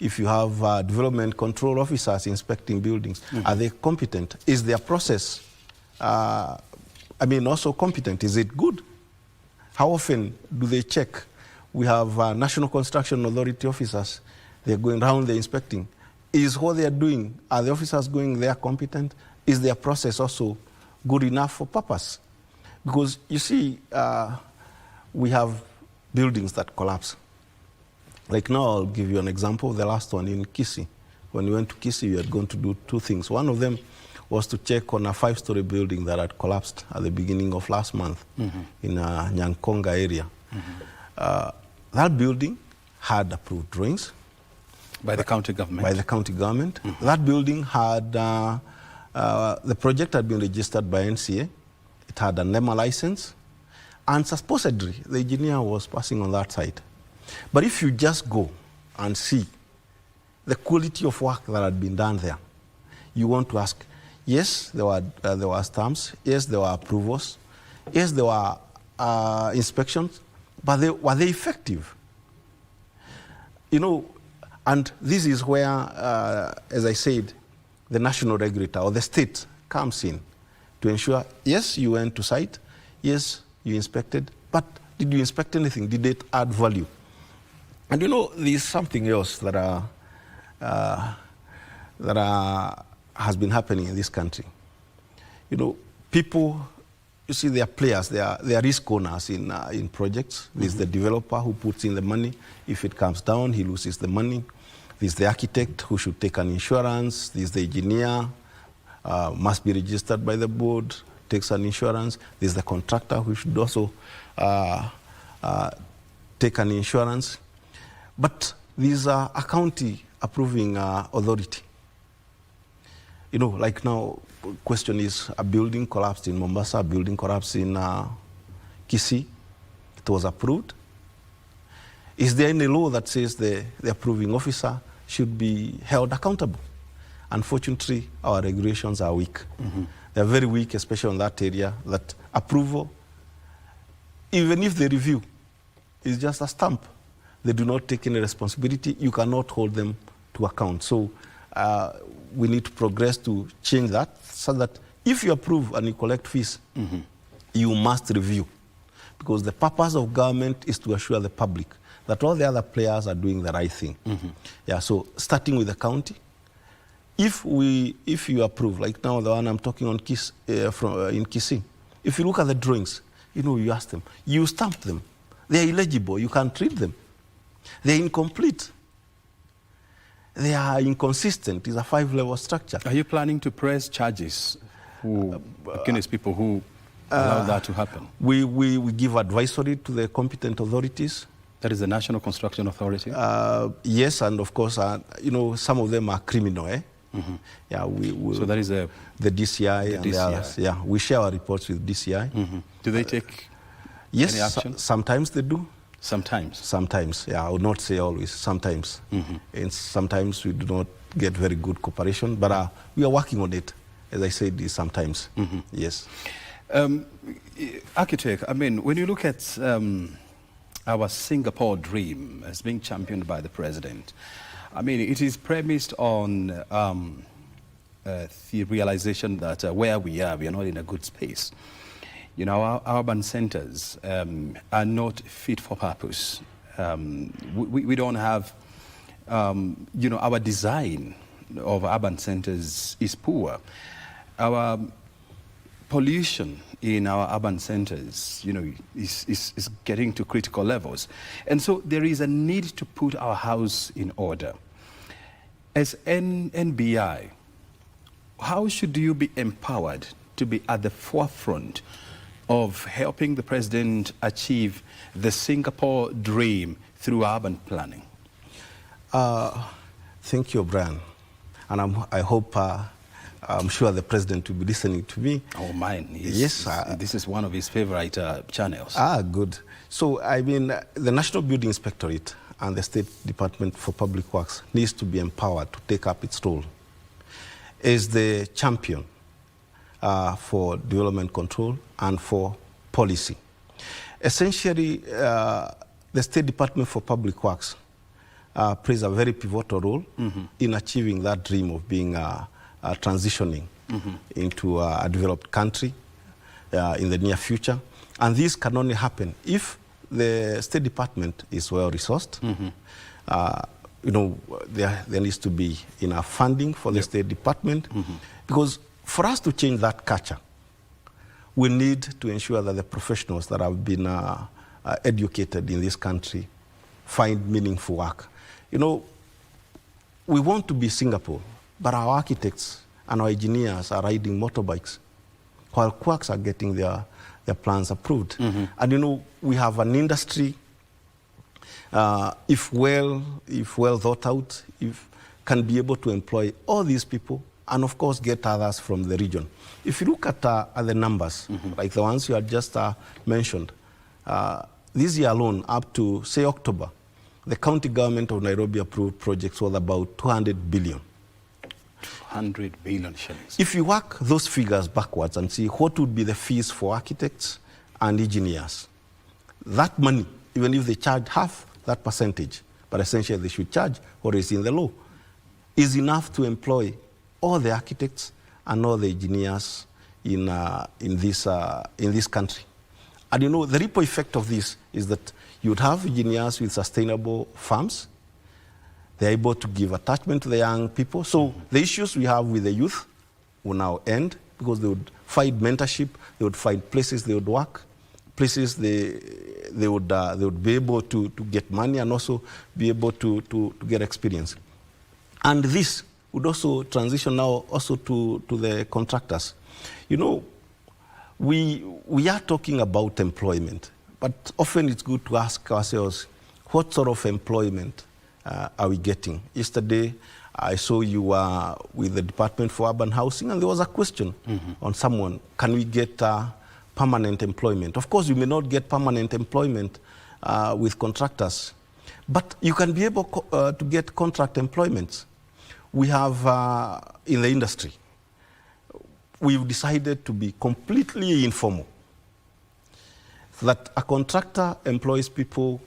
If you have development control officers inspecting buildings, are they competent? Is their process, also competent? Is it good? How often do they check? We have National Construction Authority officers. They're going around, they're inspecting. Is what they're doing, are the officers going there competent? Is their process also good enough for purpose? Because, you see, we have buildings that collapse. Like now, I'll give you an example, the last one in Kisii. When we went to Kisii, we had gone to do two things. One of them was to check on a 5-story building that had collapsed at the beginning of last month in Nyankonga area. That building had approved drawings. By the county government? By the county government. That building had, the project had been registered by NCA. It had a NEMA license. And supposedly, the engineer was passing on that site. But if you just go and see the quality of work that had been done there, you want to ask, yes, there were stamps, yes, there were approvals, yes, there were inspections, but were they effective? You know, and this is where, as I said, the national regulator or the state comes in to ensure, yes, you went to site, yes, you inspected, but did you inspect anything? Did it add value? And you know, there's something else that that has been happening in this country. You know, people, you see, they are players, they are risk owners in projects. There's the developer who puts in the money. If it comes down, he loses the money. There's the architect who should take an insurance. There's the engineer, must be registered by the board, takes an insurance. There's the contractor who should also take an insurance. But these are a county approving authority. You know, like now, question is, a building collapsed in Mombasa, a building collapsed in Kisii. It was approved. Is there any law that says the approving officer should be held accountable? Unfortunately, our regulations are weak. They're very weak, especially on that area, that approval, even if they review, is just a stamp. They do not take any responsibility. You cannot hold them to account. So we need to progress to change that so that if you approve and you collect fees, you must review. Because the purpose of government is to assure the public that all the other players are doing the right thing. Yeah, so starting with the county, if you approve, like now the one I'm talking on in Kisii, if you look at the drawings, you know, you ask them, you stamp them. They're illegible, you can't read them. They're incomplete. They are inconsistent. It's a 5-level structure. Are you planning to press charges against people who allow that to happen? We give advisory to the competent authorities. That is the National Construction Authority? Yes, and of course, you know, some of them are criminal, eh? Yeah, so that is the DCI and the others. Yeah, we share our reports with DCI. Do they take yes, any action? Sometimes they do. Sometimes? Sometimes, yeah, I would not say always, sometimes. And sometimes we do not get very good cooperation, but we are working on it, as I said, sometimes, yes. Architect, I mean, when you look at our Singapore dream as being championed by the president, I mean, it is premised on the realization that where we are not in a good space. You know, our urban centers are not fit for purpose. We don't have, you know, our design of urban centers is poor. Our pollution in our urban centers, you know, is getting to critical levels. And so there is a need to put our house in order. As NBI, how should you be empowered to be at the forefront of helping the president achieve the Singapore dream through urban planning? Thank you, Brian. And I hope, I'm sure the president will be listening to me. Oh, mine. Yes. This is one of his favorite channels. Good. So, I mean, the National Building Inspectorate and the State Department for Public Works needs to be empowered to take up its role as the champion for development control and for policy. Essentially, the State Department for Public Works plays a very pivotal role in achieving that dream of being transitioning into a developed country in the near future. And this can only happen if the State Department is well resourced. You know, there needs to be enough funding for the State Department, because for us to change that culture, we need to ensure that the professionals that have been educated in this country find meaningful work. You know, we want to be Singapore, but our architects and our engineers are riding motorbikes, while quacks are getting their plans approved. And you know, we have an industry, if well thought out, can be able to employ all these people and of course get others from the region. If you look at the numbers, like the ones you had just mentioned, this year alone, up to say October, the county government of Nairobi approved projects worth about 200 billion. 200 billion shillings. If you work those figures backwards and see what would be the fees for architects and engineers, that money, even if they charge half that percentage, but essentially they should charge what is in the law, is enough to employ all the architects and all the engineers in this country. And you know, the ripple effect of this is that you'd have engineers with sustainable farms, They're able to give attachment to the young people. So the issues we have with the youth will now end because they would find mentorship, they would find places they would work, places they would be able to get money and also be able to get experience. And this would also transition now also to the contractors. You know, we are talking about employment, but often it's good to ask ourselves, what sort of employment are we getting? Yesterday, I saw you with the Department for Urban Housing, and there was a question on someone, can we get permanent employment? Of course, you may not get permanent employment with contractors, but you can be able to get contract employments. We have, in the industry, we've decided to be completely informal, that a contractor employs people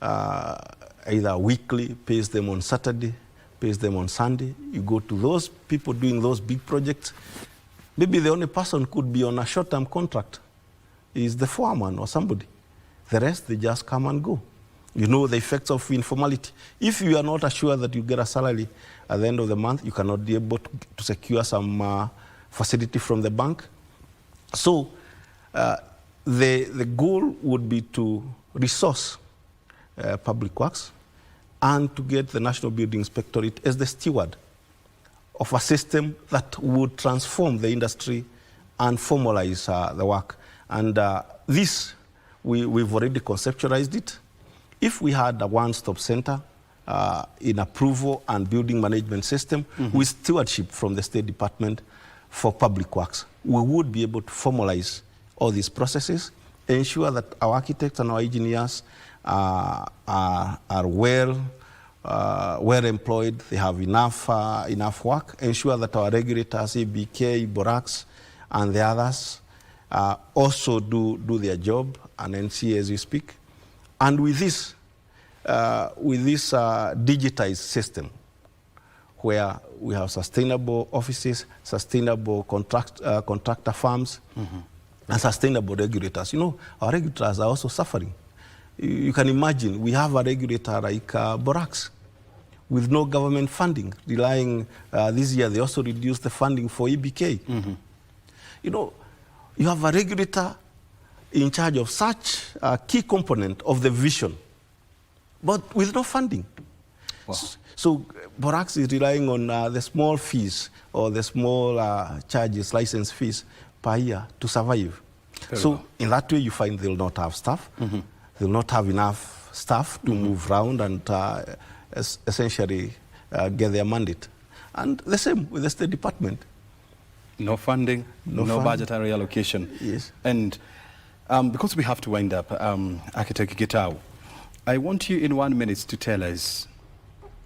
either weekly, pays them on Saturday, pays them on Sunday. You go to those people doing those big projects. Maybe the only person could be on a short-term contract is the foreman or somebody. The rest, they just come and go. You know the effects of informality. If you are not assured that you get a salary at the end of the month, you cannot be able to secure some facility from the bank. So the goal would be to resource public works and to get the National Building Inspectorate as the steward of a system that would transform the industry and formalize the work. And this, we've already conceptualized it. If we had a one-stop center in approval and building management system with stewardship from the State Department for Public Works, we would be able to formalize all these processes, ensure that our architects and our engineers are well employed, they have enough work, ensure that our regulators, ABK, Borax, and the others also do their job, and NCA as we speak. And with this digitized system, where we have sustainable offices, sustainable contractor firms, and sustainable regulators. You know, our regulators are also suffering. You can imagine, we have a regulator like Borax, with no government funding, relying, this year they also reduced the funding for EBK. You know, you have a regulator in charge of such a key component of the vision, but with no funding. Wow. So Borax is relying on the small fees or the small charges, license fees per year to survive. So in that way, you find they'll not have staff. They'll not have enough staff to move around and essentially get their mandate. And the same with the State Department. No funding, no budgetary allocation. Yes. And because we have to wind up, Architect Gitau, I want you in 1 minute to tell us,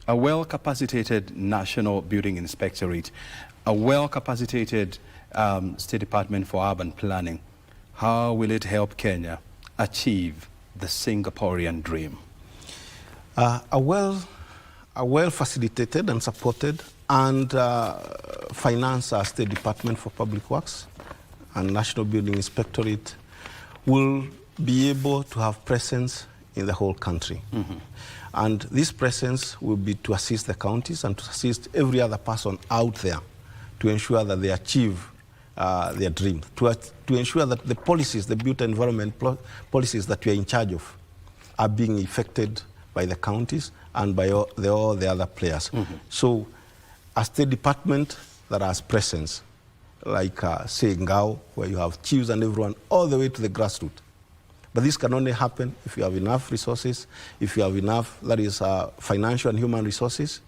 a well-capacitated National Building Inspectorate, a well-capacitated State Department for Urban Planning, how will it help Kenya achieve the Singaporean dream? A well-facilitated and supported and financed State Department for Public Works and National Building Inspectorate will be able to have presence in the whole country. And this presence will be to assist the counties and to assist every other person out there to ensure that they achieve their dream, to ensure that the policies, the built environment policies that we are in charge of are being effected by the counties and by all the other players. So a State Department that has presence, like say Ngao, where you have chiefs and everyone all the way to the grassroots. But this can only happen if you have enough resources, if you have enough, that is financial and human resources,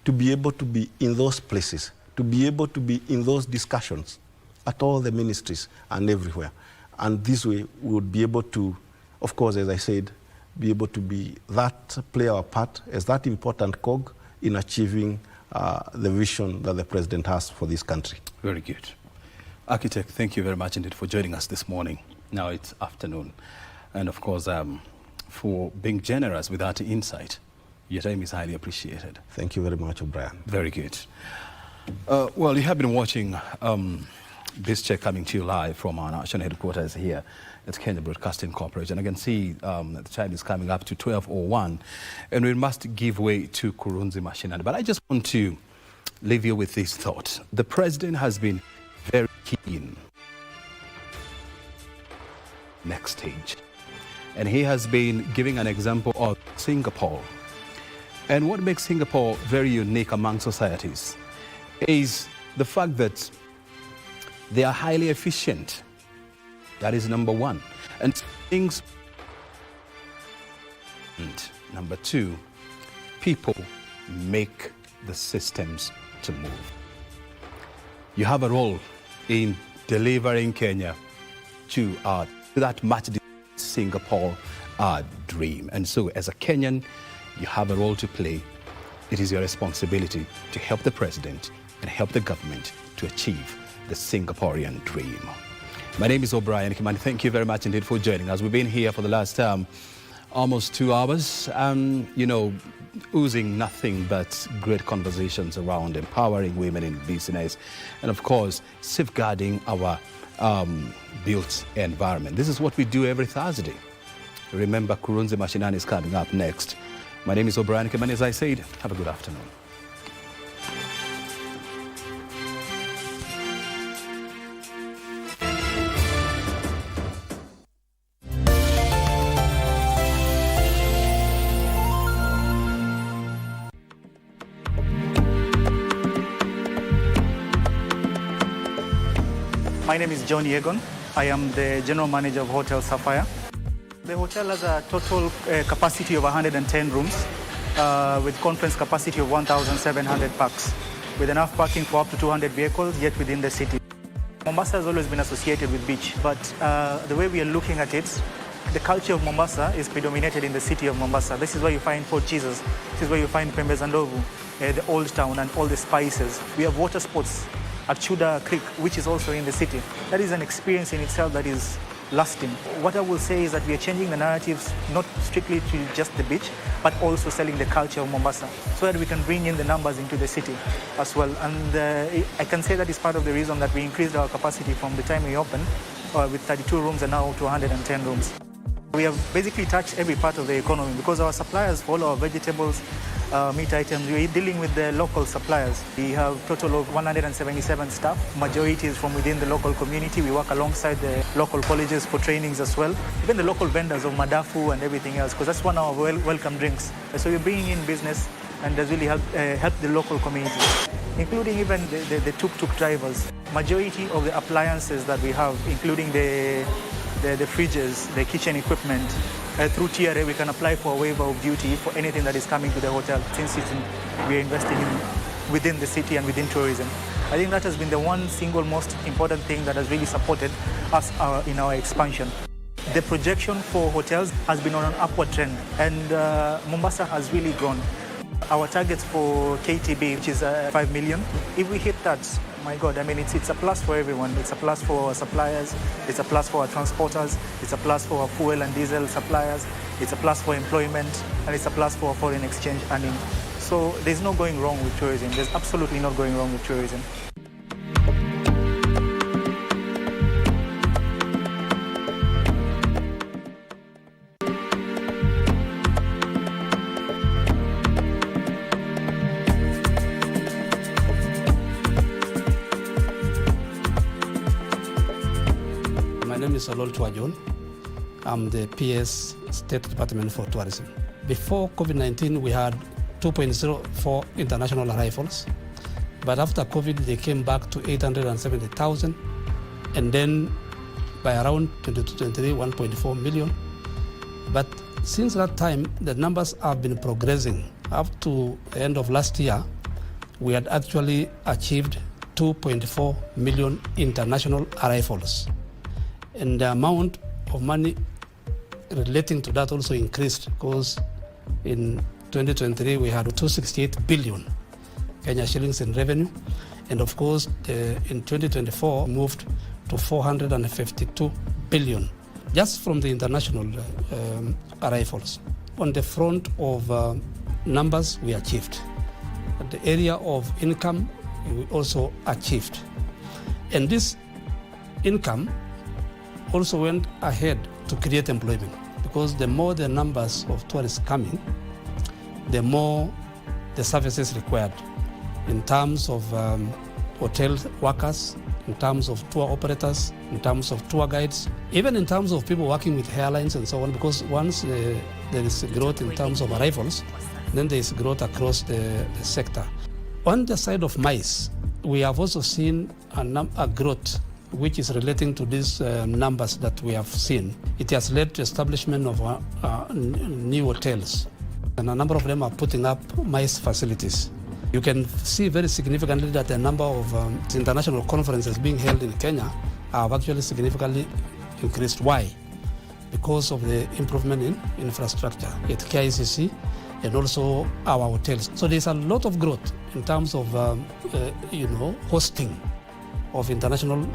to be able to be in those places, to be able to be in those discussions at all the ministries and everywhere. And this way we would be able to, of course, as I said, be able to be that, play our part as that important cog in achieving the vision that the President has for this country. Very good. Architect, thank you very much indeed for joining us this morning. Now it's afternoon. And of course, for being generous with that insight. Your time is highly appreciated. Thank you very much, O'Brien. Very good. Well, you have been watching This check coming to you live from our national headquarters here at Kenya Broadcasting Corporation. I can see the time is coming up to 12:01, and we must give way to Kurunzi Mashinani. But I just want to leave you with this thought. The president has been very keen. Next stage. And he has been giving an example of Singapore. And what makes Singapore very unique among societies is the fact that they are highly efficient. That is number one. And things. And number two, people make the systems to move. You have a role in delivering Kenya to that much Singapore dream. And so as a Kenyan, you have a role to play. It is your responsibility to help the president and help the government to achieve the Singaporean dream. My name is O'Brien Kimani. Thank you very much indeed for joining us. We've been here for the last almost 2 hours, oozing nothing but great conversations around empowering women in business and, of course, safeguarding our built environment. This is what we do every Thursday. Remember, Kurunzi Mashinani is coming up next. My name is O'Brien Kimani. As I said, have a good afternoon. My name is John Yegon. I am the General Manager of Hotel Sapphire. The hotel has a total capacity of 110 rooms with conference capacity of 1,700 pax, with enough parking for up to 200 vehicles, yet within the city. Mombasa has always been associated with beach, but the way we are looking at it, the culture of Mombasa is predominated in the city of Mombasa. This is where you find Fort Jesus. This is where you find Pembe Zandovu, the Old Town and all the spices. We have water sports at Chuda Creek, which is also in the city. That is an experience in itself that is lasting. What I will say is that we are changing the narratives, not strictly to just the beach, but also selling the culture of Mombasa, so that we can bring in the numbers into the city as well. And I can say that is part of the reason that we increased our capacity from the time we opened with 32 rooms and now to 110 rooms. We have basically touched every part of the economy because our suppliers for all our vegetables, meat items, we're dealing with the local suppliers. We have a total of 177 staff. Majority is from within the local community. We work alongside the local colleges for trainings as well. Even the local vendors of Madafu and everything else, because that's one of our welcome drinks. So we're bringing in business and that's really helped the local community, including even the tuk-tuk drivers. Majority of the appliances that we have, including the fridges, the kitchen equipment, through TRA we can apply for a waiver of duty for anything that is coming to the hotel, since we are investing within the city and within tourism. I think that has been the one single most important thing that has really supported us in our expansion. The projection for hotels has been on an upward trend, and Mombasa has really grown. Our targets for KTB, which is 5 million, if we hit that, my God, I mean, it's a plus for everyone. It's a plus for our suppliers, it's a plus for our transporters, it's a plus for our fuel and diesel suppliers, it's a plus for employment, and it's a plus for foreign exchange earning. So there's no going wrong with tourism. There's absolutely not going wrong with tourism. I'm the PS State Department for Tourism. Before COVID-19, we had 2.04 international arrivals, but after COVID, they came back to 870,000, and then by around 2023, 1.4 million. But since that time, the numbers have been progressing. Up to the end of last year, we had actually achieved 2.4 million international arrivals. And the amount of money relating to that also increased, because in 2023 we had 268 billion Kenya shillings in revenue, and of course in 2024 moved to 452 billion just from the international arrivals. On the front of numbers, we achieved. At the area of income, we also achieved. And this income also went ahead to create employment, because the more the numbers of tourists coming, the more the services required in terms of hotel workers, in terms of tour operators, in terms of tour guides, even in terms of people working with airlines and so on, because once there is growth in terms of arrivals, then there is growth across the sector. On the side of MICE, we have also seen a growth which is relating to these numbers that we have seen. It has led to establishment of new hotels, and a number of them are putting up MICE facilities. You can see very significantly that the number of international conferences being held in Kenya have actually significantly increased. Why? Because of the improvement in infrastructure at KICC and also our hotels. So there's a lot of growth in terms of hosting of international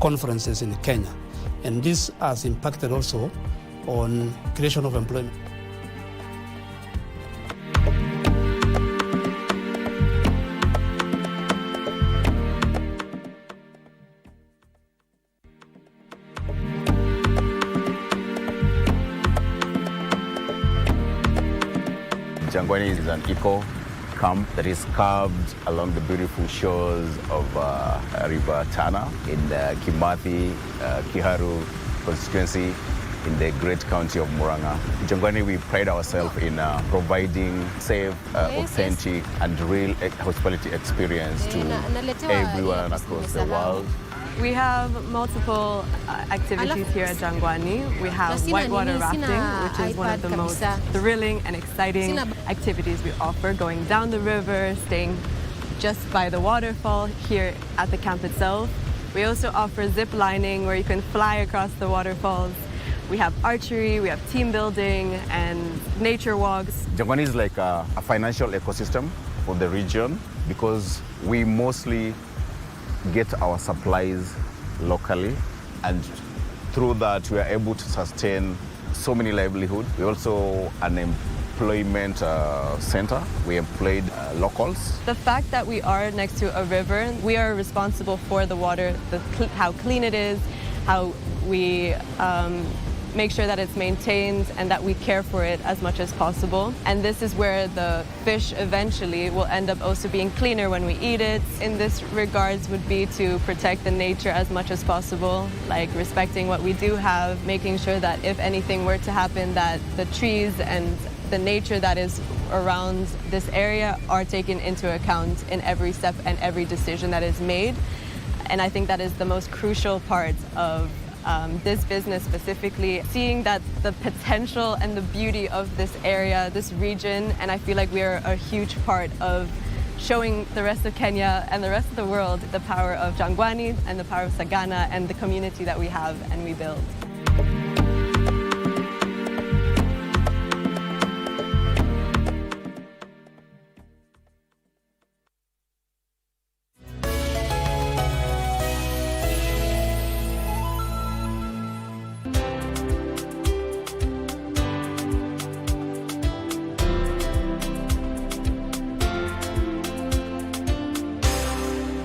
conferences in Kenya. And this has impacted also on creation of employment. Jangwani is an eco camp that is carved along the beautiful shores of River Tana in the Kimathi, Kiharu constituency in the great county of Murang'a. Jangwani, we pride ourselves in providing safe, authentic and real hospitality experience to everyone across the world. We have multiple activities here at Jangwani. We have whitewater rafting, which is one of the most thrilling and exciting activities we offer, going down the river, staying just by the waterfall here at the camp itself. We also offer zip lining, where you can fly across the waterfalls. We have archery, we have team building and nature walks. Jangwani is like a financial ecosystem for the region, because we mostly get our supplies locally, and through that we are able to sustain so many livelihoods. We're also an employment center. We employed locals. The fact that we are next to a river, we are responsible for the water, how clean it is, how we make sure that it's maintained and that we care for it as much as possible. And this is where the fish eventually will end up also being cleaner when we eat it. In this regards would be to protect the nature as much as possible, like respecting what we do have, making sure that if anything were to happen, that the trees and the nature that is around this area are taken into account in every step and every decision that is made. And I think that is the most crucial part of this business specifically, seeing that the potential and the beauty of this area, this region, and I feel like we are a huge part of showing the rest of Kenya and the rest of the world the power of Jangwani and the power of Sagana and the community that we have and we build.